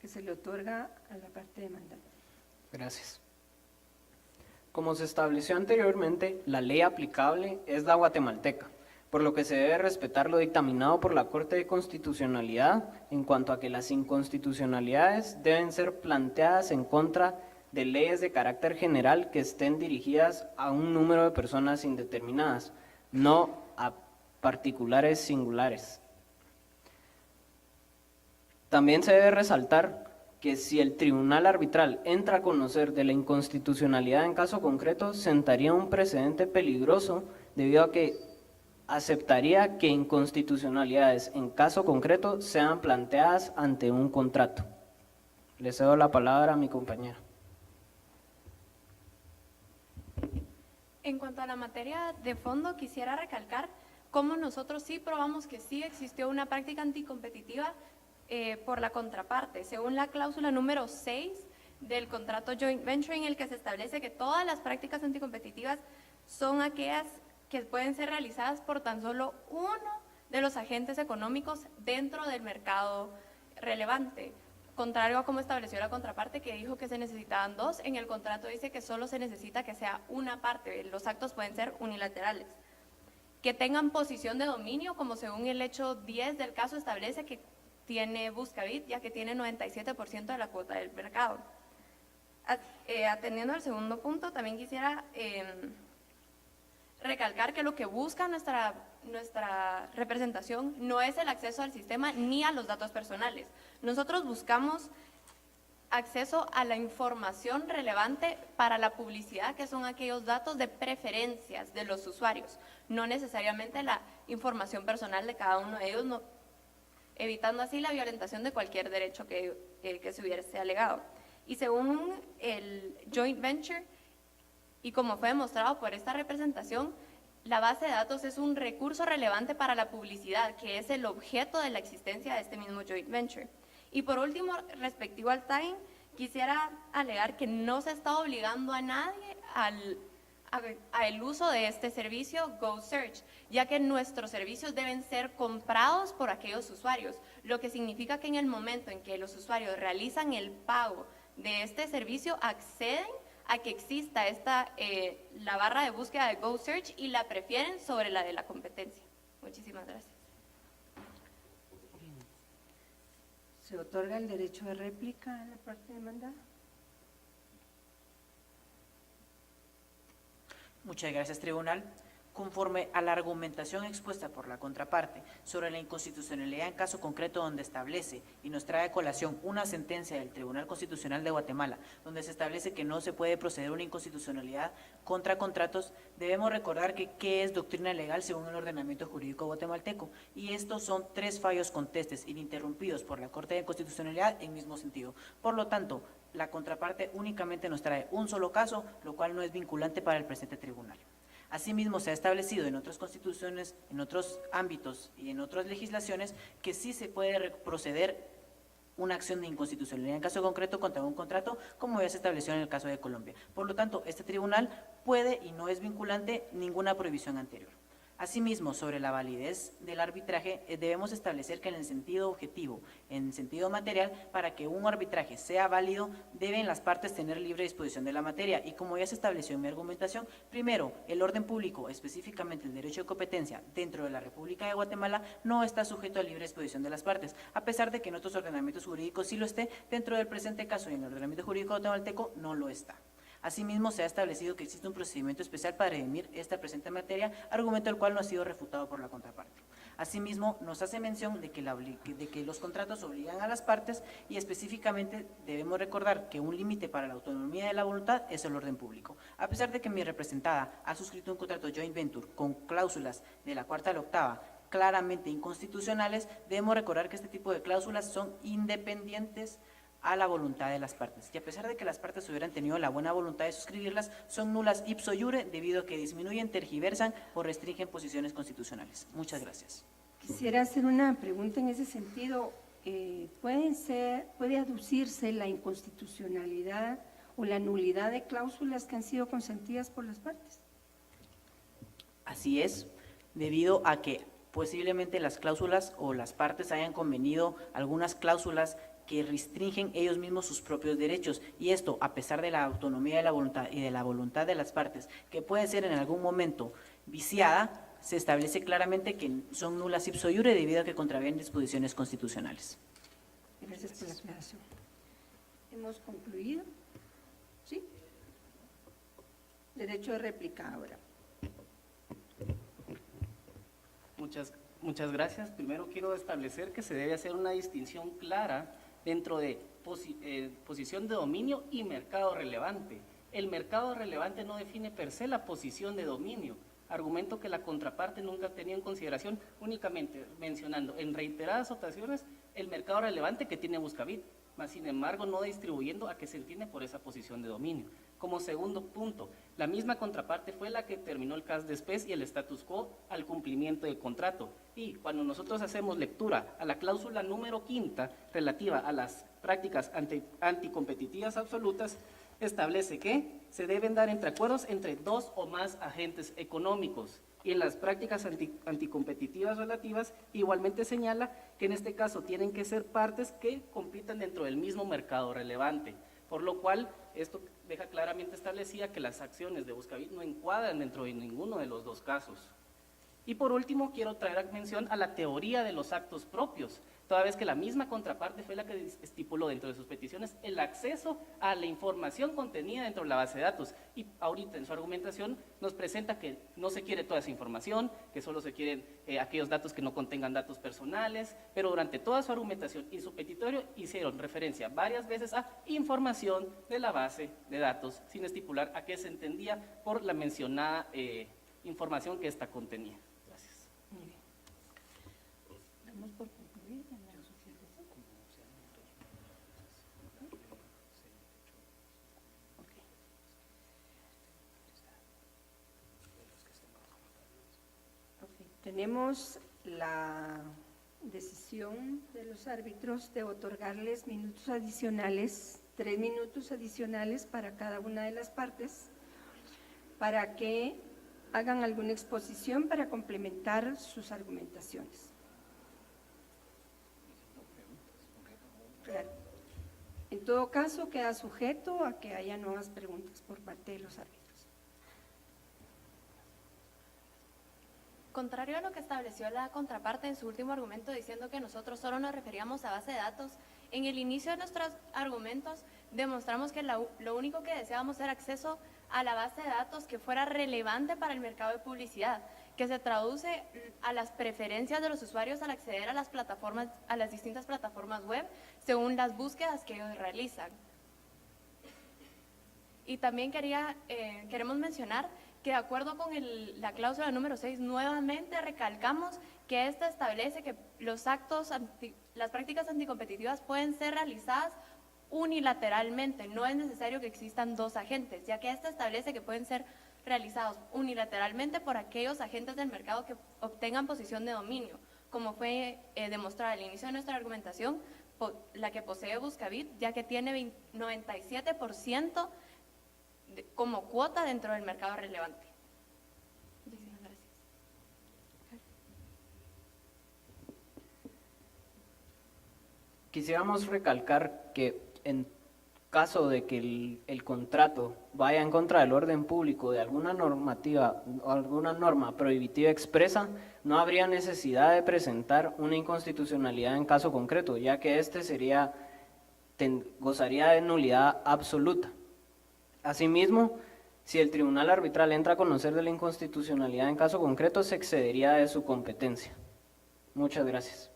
que se le otorga a la parte demandante. Gracias. Como se estableció anteriormente, la ley aplicable es la guatemalteca, por lo que se debe respetar lo dictaminado por la Corte de Constitucionalidad en cuanto a que las inconstitucionalidades deben ser planteadas en contra de leyes de carácter general que estén dirigidas a un número de personas indeterminadas, no a particulares singulares. También se debe resaltar que si el tribunal arbitral entra a conocer de la inconstitucionalidad en caso concreto, sentaría un precedente peligroso debido a que aceptaría que inconstitucionalidades en caso concreto sean planteadas ante un contrato. Le cedo la palabra a mi compañera. En cuanto a la materia de fondo, quisiera recalcar cómo nosotros sí probamos que sí existió una práctica anticompetitiva por la contraparte, según la cláusula número 6 del contrato joint venture, en el que se establece que todas las prácticas anticompetitivas son aquellas que pueden ser realizadas por tan solo uno de los agentes económicos dentro del mercado relevante, contrario a como estableció la contraparte, que dijo que se necesitaban dos. En el contrato dice que solo se necesita que sea una parte, los actos pueden ser unilaterales. que tengan posición de dominio, como según el hecho 10 del caso establece que tiene Buscabit, ya que tiene 97% de la cuota del mercado. Atendiendo al segundo punto, también quisiera recalcar que lo que busca nuestra representación no es el acceso al sistema ni a los datos personales. Nosotros buscamos acceso a la información relevante para la publicidad, que son aquellos datos de preferencias de los usuarios, no necesariamente la información personal de cada uno de ellos, evitando así la violentación de cualquier derecho que se hubiese alegado. Y según el joint venture, y como fue demostrado por esta representación, la base de datos es un recurso relevante para la publicidad, que es el objeto de la existencia de este mismo joint venture. Y por último, respectivo al tagging, quisiera alegar que no se está obligando a nadie al uso de este servicio GoSearch, ya que nuestros servicios deben ser comprados por aquellos usuarios, lo que significa que en el momento en que los usuarios realizan el pago de este servicio, acceden a que exista la barra de búsqueda de GoSearch y la prefieren sobre la de la competencia. Muchísimas gracias. ¿Se otorga el derecho de réplica a la parte demandada? Muchas gracias, tribunal. Conforme a la argumentación expuesta por la contraparte sobre la inconstitucionalidad en caso concreto donde establece y nos trae a colación una sentencia del Tribunal Constitucional de Guatemala, donde se establece que no se puede proceder a una inconstitucionalidad contra contratos, debemos recordar que qué es doctrina legal según el ordenamiento jurídico guatemalteco, y estos son 3 fallos contestes ininterrumpidos por la Corte de Constitucionalidad en mismo sentido. Por lo tanto, la contraparte únicamente nos trae un solo caso, lo cual no es vinculante para el presente tribunal. Asimismo, se ha establecido en otras constituciones, en otros ámbitos y en otras legislaciones que sí se puede proceder una acción de inconstitucionalidad en caso concreto contra un contrato, como ya se estableció en el caso de Colombia. Por lo tanto, este tribunal puede y no es vinculante ninguna prohibición anterior. Asimismo, sobre la validez del arbitraje, debemos establecer que en el sentido objetivo, en sentido material, para que un arbitraje sea válido, deben las partes tener libre disposición de la materia, y como ya se estableció en mi argumentación, primero, el orden público, específicamente el derecho de competencia dentro de la República de Guatemala, no está sujeto a libre disposición de las partes, a pesar de que en otros ordenamientos jurídicos sí lo esté, dentro del presente caso y en el ordenamiento jurídico guatemalteco no lo está. Asimismo, se ha establecido que existe un procedimiento especial para dirimir esta presente materia, argumento el cual no ha sido refutado por la contraparte. Asimismo, nos hace mención de que los contratos obligan a las partes, y específicamente debemos recordar que un límite para la autonomía de la voluntad es el orden público. A pesar de que mi representada ha suscrito un contrato joint venture con cláusulas de la 4ª a la 8ª claramente inconstitucionales, debemos recordar que este tipo de cláusulas son independientes a la voluntad de las partes, y a pesar de que las partes hubieran tenido la buena voluntad de suscribirlas, son nulas ipso iure debido a que disminuyen, tergiversan o restringen posiciones constitucionales. Muchas gracias. Quisiera hacer una pregunta en ese sentido. ¿Puede aducirse la inconstitucionalidad o la nulidad de cláusulas que han sido consentidas por las partes? Así es, debido a que posiblemente las cláusulas o las partes hayan convenido algunas cláusulas que restringen ellos mismos sus propios derechos, y esto a pesar de la autonomía de la voluntad y de la voluntad de las partes, que puede ser en algún momento viciada, se establece claramente que son nulas ipso iure debido a que contravienen disposiciones constitucionales. Gracias por la aclaración. ¿Hemos concluido? ¿Sí? Derecho de réplica ahora. Muchas gracias. Primero quiero establecer que se debe hacer una distinción clara dentro de posición de dominio y mercado relevante. El mercado relevante no define per se la posición de dominio, argumento que la contraparte nunca tenía en consideración, únicamente mencionando en reiteradas ocasiones el mercado relevante que tiene Buscabit, mas sin embargo no distribuyendo a qué se entiende por esa posición de dominio. Como segundo punto, la misma contraparte fue la que terminó el caso de SPES y el status quo al cumplimiento del contrato. Y cuando nosotros hacemos lectura a la cláusula número 5ª relativa a las prácticas anticompetitivas absolutas, establece que se deben dar entre acuerdos entre 2 o más agentes económicos. Y en las prácticas anticompetitivas relativas igualmente señala que en este caso tienen que ser partes que compitan dentro del mismo mercado relevante, por lo cual esto deja claramente establecida que las acciones de Buscabit no encuadran dentro de ninguno de los dos casos. Y por último, quiero traer a mención a la teoría de los actos propios, toda vez que la misma contraparte fue la que estipuló dentro de sus peticiones el acceso a la información contenida dentro de la base de datos. Y ahorita en su argumentación nos presenta que no se quiere toda esa información, que solo se quieren aquellos datos que no contengan datos personales, pero durante toda su argumentación y su petitorio hicieron referencia varias veces a información de la base de datos, sin estipular a qué se entendía por la mencionada información que ésta contenía. Gracias. Muy bien. Damos por concluida la socialización. Ok. Tenemos la decisión de los árbitros de otorgarles minutos adicionales, 3 minutos adicionales para cada una de las partes, para que hagan alguna exposición para complementar sus argumentaciones. Claro. En todo caso, queda sujeto a que haya nuevas preguntas por parte de los árbitros. Contrario a lo que estableció la contraparte en su último argumento, diciendo que nosotros solo nos referíamos a base de datos, en el inicio de nuestros argumentos demostramos que lo único que deseábamos era acceso a la base de datos que fuera relevante para el mercado de publicidad, que se traduce a las preferencias de los usuarios al acceder a las plataformas, a las distintas plataformas web, según las búsquedas que ellos realizan. Y también queremos mencionar que de acuerdo con la cláusula número 6, nuevamente recalcamos que esta establece que las prácticas anticompetitivas pueden ser realizadas unilateralmente, no es necesario que existan 2 agentes, ya que esta establece que pueden ser realizados unilateralmente por aquellos agentes del mercado que obtengan posición de dominio, como fue demostrado al inicio de nuestra argumentación, la que posee Buscabit, ya que tiene 97% como cuota dentro del mercado relevante. Muchísimas gracias. Quisiéramos recalcar que en caso de que el contrato vaya en contra del orden público de alguna normativa o alguna norma prohibitiva expresa, no habría necesidad de presentar una inconstitucionalidad en caso concreto, ya que este gozaría de nulidad absoluta. Asimismo, si el tribunal arbitral entra a conocer de la inconstitucionalidad en caso concreto, se excedería de su competencia. Muchas gracias.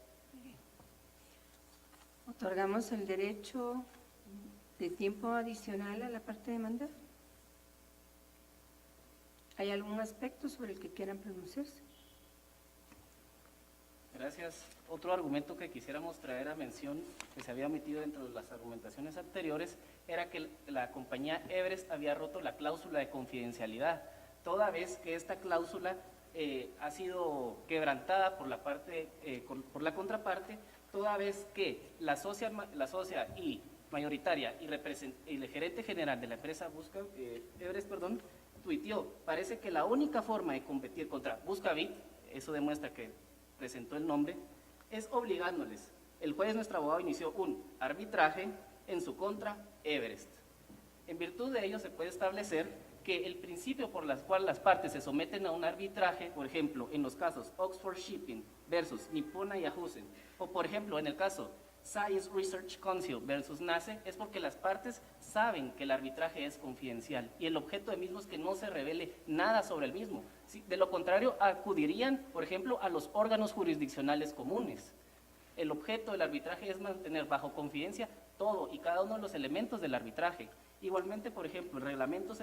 Otorgamos el derecho de tiempo adicional a la parte demandada. ¿Hay algún aspecto sobre el que quieran pronunciarse? Gracias. Otro argumento que quisiéramos traer a mención, que se había omitido dentro de las argumentaciones anteriores, era que la compañía Everest había roto la cláusula de confidencialidad, toda vez que esta cláusula ha sido quebrantada por por la contraparte, toda vez que la socia y mayoritaria y el gerente general de la empresa Everest, tuiteó: parece que la única forma de competir contra Buscabit, eso demuestra que presentó el nombre, es obligándoles. El jueves, nuestro abogado, inició un arbitraje en su contra Everest. En virtud de ello se puede establecer que el principio por el cual las partes se someten a un arbitraje, por ejemplo, en los casos Oxford Shipping versus Nippon Ayahusen, o por ejemplo en el caso Science Research Council versus NACE, es porque las partes saben que el arbitraje es confidencial y el objeto del mismo es que no se revele nada sobre el mismo. De lo contrario, acudirían, por ejemplo, a los órganos jurisdiccionales comunes. El objeto del arbitraje es mantener bajo confidencia todo y cada uno de los elementos del arbitraje. Igualmente, por ejemplo, el reglamento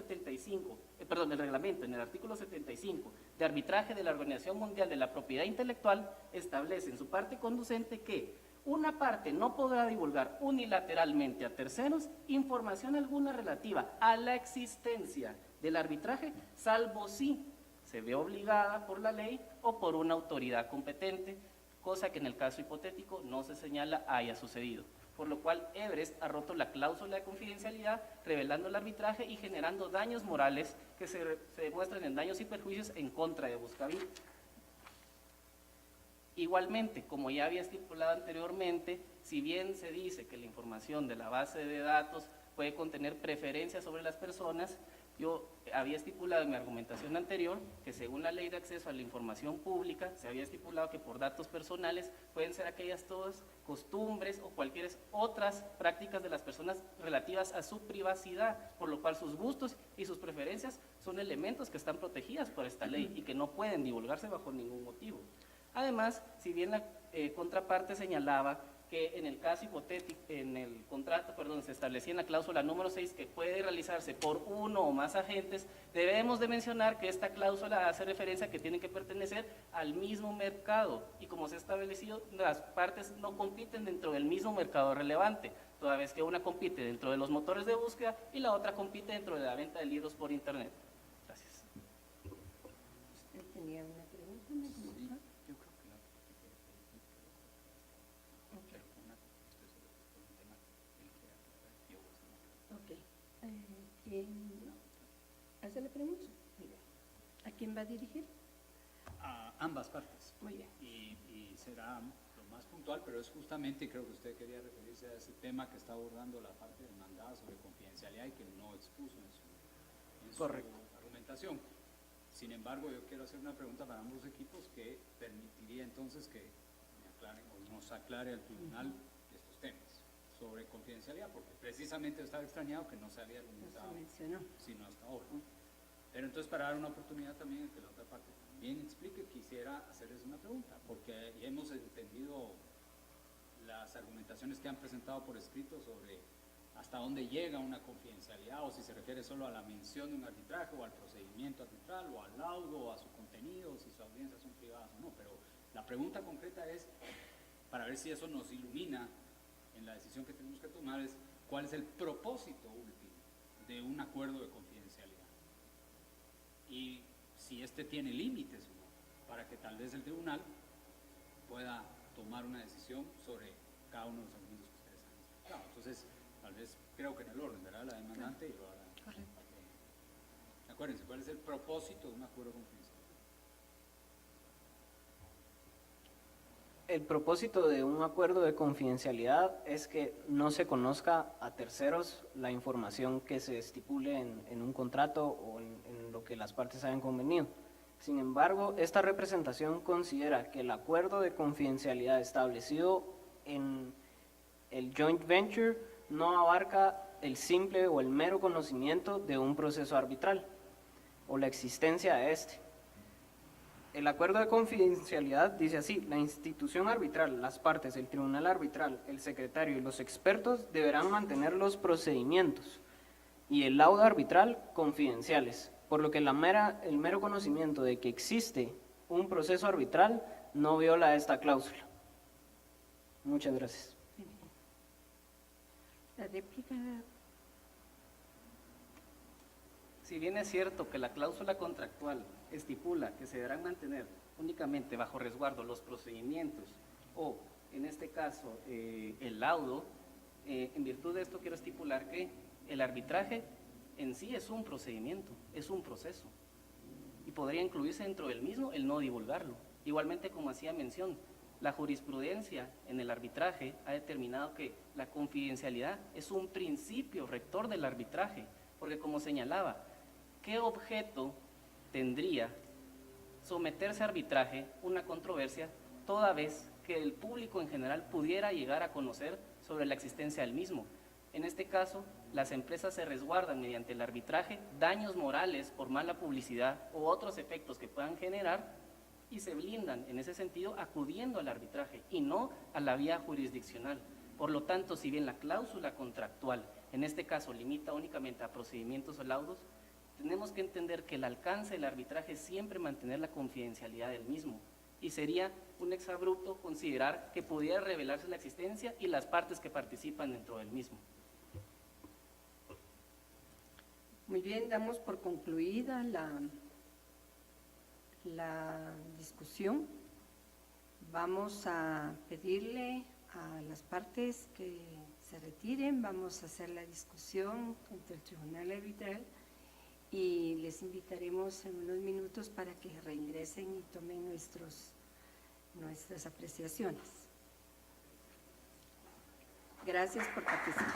en el artículo 75 de arbitraje de la Organización Mundial de la Propiedad Intelectual establece en su parte conducente que una parte no podrá divulgar unilateralmente a terceros información alguna relativa a la existencia del arbitraje, salvo si se ve obligada por la ley o por una autoridad competente, cosa que en el caso hipotético no se señala haya sucedido. Por lo cual Everest ha roto la cláusula de confidencialidad, revelando el arbitraje y generando daños morales que se demuestran en daños y perjuicios en contra de Buscabit. Igualmente, como ya había estipulado anteriormente, si bien se dice que la información de la base de datos puede contener preferencias sobre las personas, yo había estipulado en mi argumentación anterior que según la Ley de Acceso a la Información Pública se había estipulado que por datos personales pueden ser aquellas todas costumbres o cualquier otras prácticas de las personas relativas a su privacidad, por lo cual sus gustos y sus preferencias son elementos que están protegidas por esta ley y que no pueden divulgarse bajo ningún motivo. Además, si bien la contraparte señalaba que en el caso hipotético, en el contrato, perdón, se establecía en la cláusula número 6 que puede realizarse por uno o más agentes, debemos de mencionar que esta cláusula hace referencia a que tienen que pertenecer al mismo mercado y como se ha establecido, las partes no compiten dentro del mismo mercado relevante, toda vez que una compite dentro de los motores de búsqueda y la otra compite dentro de la venta de libros por internet. Gracias. Usted tenía una pregunta, ¿me comentó? Ok. ¿Quién hace la pregunta? Muy bien. ¿A quién va a dirigir? A ambas partes. Muy bien. Y será lo más puntual, pero es justamente, creo que usted quería referirse a ese tema que está abordando la parte demandada sobre confidencialidad y que no expuso en su argumentación. Sin embargo, yo quiero hacer una pregunta para ambos equipos que permitiría entonces que me aclaren o nos aclare al tribunal estos temas sobre confidencialidad, porque precisamente estaba extrañado que no se había argumentado, sino hasta ahora. Pero entonces, para dar una oportunidad también a que la otra parte también explique, quisiera hacerles una pregunta, porque ya hemos entendido las argumentaciones que han presentado por escrito sobre hasta dónde llega una confidencialidad, o si se refiere solo a la mención de un arbitraje, o al procedimiento arbitral, o al laudo, o a su contenido, o si sus audiencias son privadas o no. Pero la pregunta concreta es, para ver si eso nos ilumina en la decisión que tenemos que tomar, es cuál es el propósito último de un acuerdo de confidencialidad y si este tiene límites o no, para que tal vez el tribunal pueda tomar una decisión sobre cada uno de los argumentos que ustedes han explicado. Entonces, tal vez, creo que en el orden, ¿verdad? La demandante y luego la... Correcto. Acuérdense, ¿cuál es el propósito de un acuerdo confidencial? El propósito de un acuerdo de confidencialidad es que no se conozca a terceros la información que se estipule en un contrato o en lo que las partes hayan convenido. Sin embargo, esta representación considera que el acuerdo de confidencialidad establecido en el joint venture no abarca el simple o el mero conocimiento de un proceso arbitral o la existencia de este. El acuerdo de confidencialidad dice así: la institución arbitral, las partes, el tribunal arbitral, el secretario y los expertos deberán mantener los procedimientos y el laudo arbitral confidenciales, por lo que el mero conocimiento de que existe un proceso arbitral no viola esta cláusula. Muchas gracias. La réplica. Si bien es cierto que la cláusula contractual estipula que se deberán mantener únicamente bajo resguardo los procedimientos o, en este caso, el laudo, en virtud de esto quiero estipular que el arbitraje en sí es un procedimiento, es un proceso y podría incluirse dentro del mismo el no divulgarlo. Igualmente, como hacía mención, la jurisprudencia en el arbitraje ha determinado que la confidencialidad es un principio rector del arbitraje, porque como señalaba, ¿qué objeto tendría someterse a arbitraje una controversia toda vez que el público en general pudiera llegar a conocer sobre la existencia del mismo? En este caso, las empresas se resguardan mediante el arbitraje daños morales por mala publicidad u otros efectos que puedan generar y se blindan en ese sentido acudiendo al arbitraje y no a la vía jurisdiccional. Por lo tanto, si bien la cláusula contractual en este caso limita únicamente a procedimientos o laudos, tenemos que entender que el alcance del arbitraje es siempre mantener la confidencialidad del mismo y sería un exabrupto considerar que pudiera revelarse la existencia y las partes que participan dentro del mismo. Muy bien, damos por concluida la discusión. Vamos a pedirle a las partes que se retiren, vamos a hacer la discusión ante el Tribunal Arbitral y les invitaremos en unos minutos para que reingresen y tomen nuestras apreciaciones. Gracias por participar.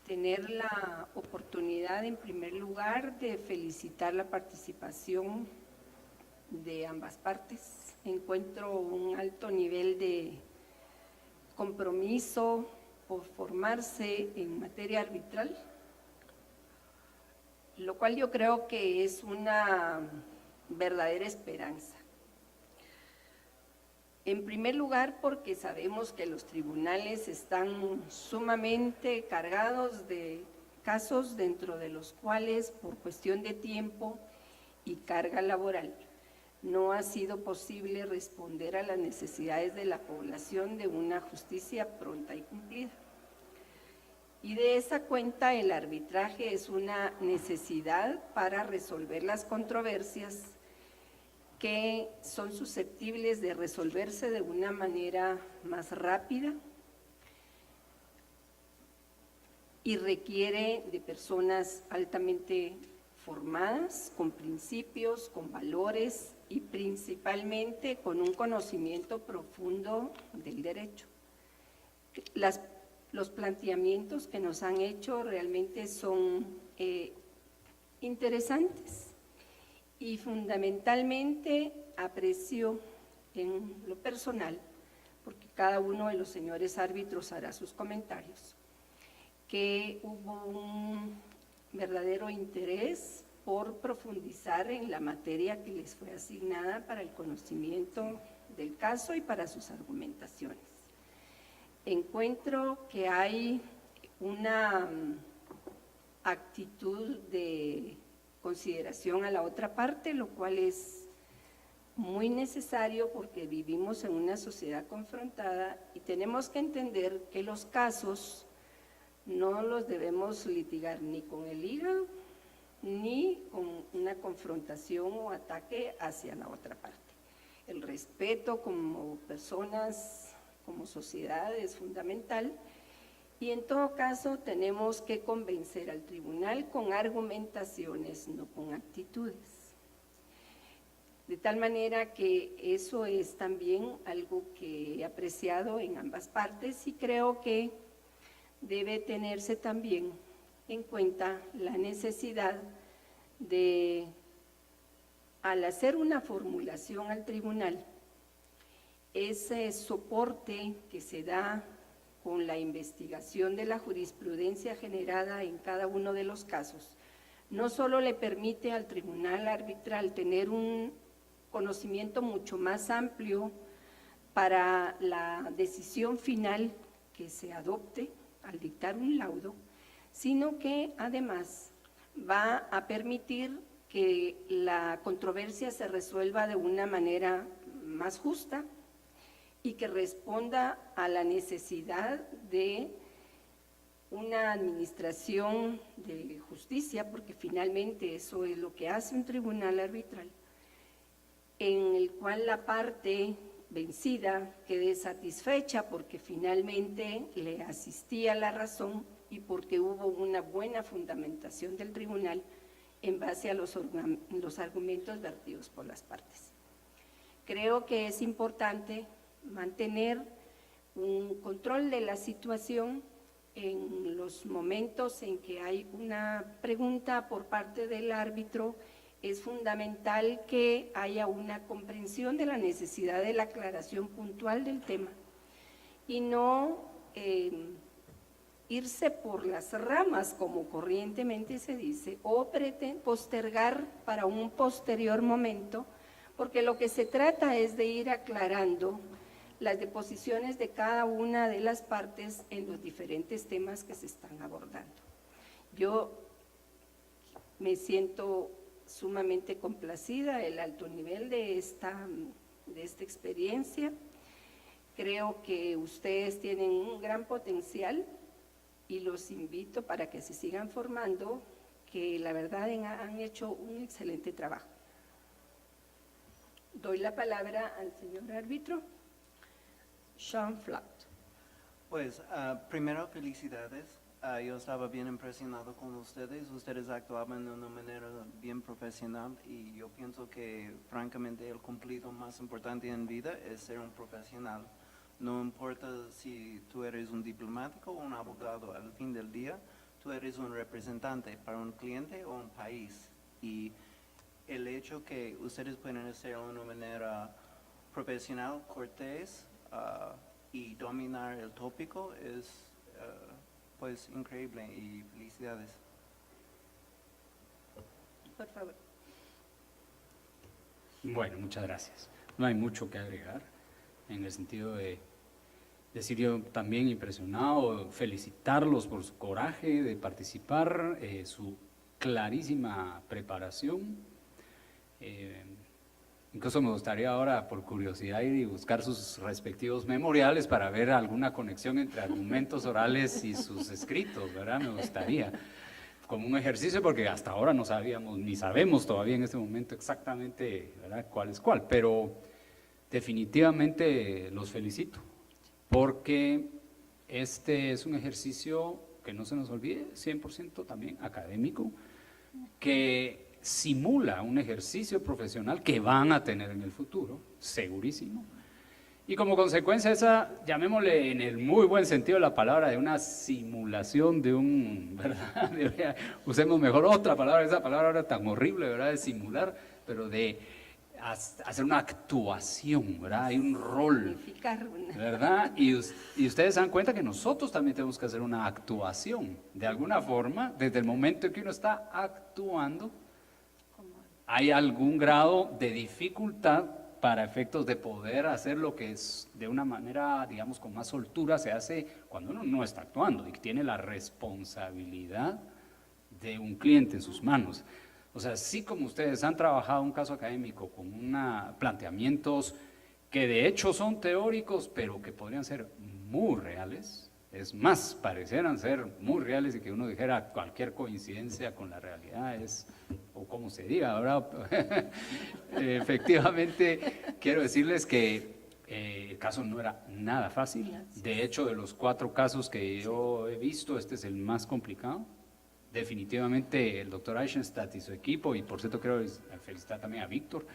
Tener la oportunidad, en primer lugar, de felicitar la participación de ambas partes. Encuentro un alto nivel de compromiso por formarse en materia arbitral, lo cual yo creo que es una verdadera esperanza. En primer lugar, porque sabemos que los tribunales están sumamente cargados de casos dentro de los cuales, por cuestión de tiempo y carga laboral, no ha sido posible responder a las necesidades de la población de una justicia pronta y cumplida. Y de esa cuenta, el arbitraje es una necesidad para resolver las controversias que son susceptibles de resolverse de una manera más rápida y requiere de personas altamente formadas, con principios, con valores y principalmente con un conocimiento profundo del derecho. Los planteamientos que nos han hecho realmente son interesantes. Y fundamentalmente aprecio en lo personal, porque cada uno de los señores árbitros hará sus comentarios, que hubo un verdadero interés por profundizar en la materia que les fue asignada para el conocimiento del caso y para sus argumentaciones. Encuentro que hay una actitud de consideración a la otra parte, lo cual es muy necesario porque vivimos en una sociedad confrontada y tenemos que entender que los casos no los debemos litigar ni con el hígado ni con una confrontación o ataque hacia la otra parte. El respeto como personas, como sociedad es fundamental. Y en todo caso tenemos que convencer al tribunal con argumentaciones, no con actitudes. De tal manera que eso es también algo que he apreciado en ambas partes y creo que debe tenerse también en cuenta la necesidad de, al hacer una formulación al tribunal, ese soporte que se da con la investigación de la jurisprudencia generada en cada uno de los casos, no solo le permite al tribunal arbitral tener un conocimiento mucho más amplio para la decisión final que se adopte al dictar un laudo, sino que además va a permitir que la controversia se resuelva de una manera más justa, y que responda a la necesidad de una administración de justicia, porque finalmente eso es lo que hace un tribunal arbitral, en el cual la parte vencida quede satisfecha porque finalmente le asistía la razón y porque hubo una buena fundamentación del tribunal en base a los argumentos vertidos por las partes. Creo que es importante mantener un control de la situación en los momentos en que hay una pregunta por parte del árbitro. Es fundamental que haya una comprensión de la necesidad de la aclaración puntual del tema y no irse por las ramas, como corrientemente se dice, o postergar para un posterior momento, porque lo que se trata es de ir aclarando las deposiciones de cada una de las partes en los diferentes temas que se están abordando. Yo me siento sumamente complacida del alto nivel de esta experiencia. Creo que ustedes tienen un gran potencial y los invito para que se sigan formando, que la verdad han hecho un excelente trabajo. Doy la palabra al señor árbitro. Sean Flatt. Pues primero felicidades yo estaba bien impresionado con ustedes. Ustedes actuaban de una manera bien profesional y yo pienso que francamente el cumplido más importante en vida es ser un profesional. No importa si tú eres un diplomático o un abogado, al fin del día tú eres un representante para un cliente o un país. Y el hecho que ustedes pueden hacerlo de una manera profesional, cortés y dominar el tópico es pues increíble y felicidades. Por favor. Bueno, muchas gracias. No hay mucho que agregar en el sentido de decir yo también impresionado, felicitarlos por su coraje de participar, su clarísima preparación. Incluso me gustaría ahora, por curiosidad, ir y buscar sus respectivos memoriales para ver alguna conexión entre argumentos orales y sus escritos, ¿verdad? Me gustaría, como un ejercicio, porque hasta ahora no sabíamos, ni sabemos todavía en este momento exactamente, ¿verdad?, cuál es cuál, pero definitivamente los felicito, porque este es un ejercicio que no se nos olvide, 100% también académico, que simula un ejercicio profesional que van a tener en el futuro, segurísimo. Y como consecuencia esa, llamémosle en el muy buen sentido de la palabra, de una simulación de un, ¿verdad? Usemos mejor otra palabra, esa palabra ahora tan horrible, ¿verdad?, de simular, pero de hacer una actuación, ¿verdad? Hay un rol, ¿verdad? Y ustedes se dan cuenta que nosotros también tenemos que hacer una actuación, de alguna forma, desde el momento en que uno está actuando, hay algún grado de dificultad para efectos de poder hacer lo que es de una manera, digamos, con más soltura se hace cuando uno no está actuando y tiene la responsabilidad de un cliente en sus manos. O sea, sí, como ustedes han trabajado un caso académico con planteamientos que de hecho son teóricos, pero que podrían ser muy reales, es más, parecieran ser muy reales y que uno dijera cualquier coincidencia con la realidad es, o como se diga, ¿verdad? Efectivamente, quiero decirles que el caso no era nada fácil. De hecho, de los 4 casos que yo he visto, este es el más complicado. Definitivamente el doctor Eisenstadt y su equipo, y por cierto quiero felicitar también a Víctor,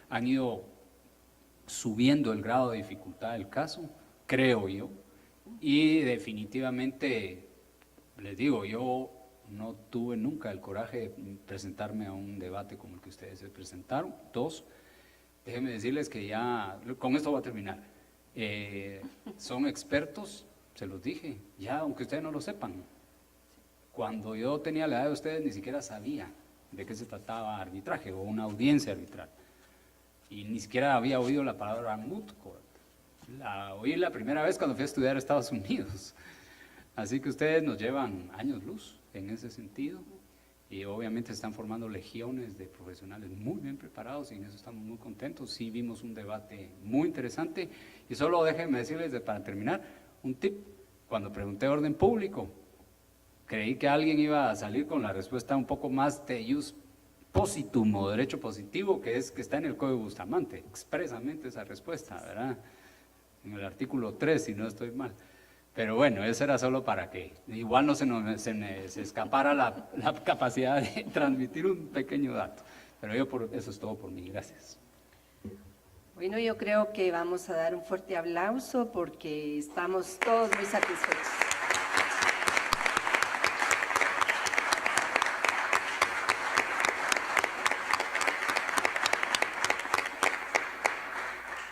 han ido subiendo el grado de dificultad del caso, creo yo, y definitivamente, les digo, yo no tuve nunca el coraje de presentarme a un debate como el que ustedes se presentaron. 2, déjenme decirles que ya, con esto voy a terminar, son expertos, se los dije, ya aunque ustedes no lo sepan. Cuando yo tenía la edad de ustedes ni siquiera sabía de qué se trataba arbitraje o una audiencia arbitral. Y ni siquiera había oído la palabra moot court. La oí la primera vez cuando fui a estudiar a Estados Unidos. Así que ustedes nos llevan años luz en ese sentido. Y obviamente están formando legiones de profesionales muy bien preparados y en eso estamos muy contentos. Sí vimos un debate muy interesante. Y solo déjenme decirles, para terminar, un tip. Cuando pregunté orden público, creí que alguien iba a salir con la respuesta un poco más de ius positum o derecho positivo, que es que está en el Código Bustamante, expresamente esa respuesta, ¿verdad? En el artículo 3, si no estoy mal. Pero bueno, eso era solo para que igual no se escapara la capacidad de transmitir un pequeño dato. Pero eso es todo por mí, gracias. Bueno, yo creo que vamos a dar un fuerte aplauso porque estamos todos muy satisfechos.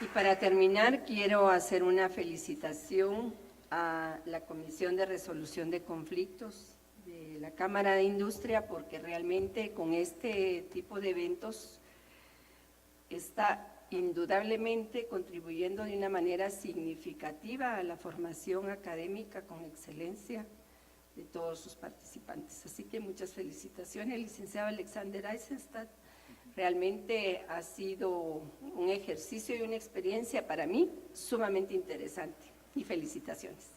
Y para terminar, quiero hacer una felicitación a la Comisión de Resolución de Conflictos de la Cámara de Industria, porque realmente con este tipo de eventos está indudablemente contribuyendo de una manera significativa a la formación académica con excelencia de todos sus participantes. Así que muchas felicitaciones, licenciado Alexander Eisenstadt. Realmente ha sido un ejercicio y una experiencia para mí sumamente interesante. Y felicitaciones.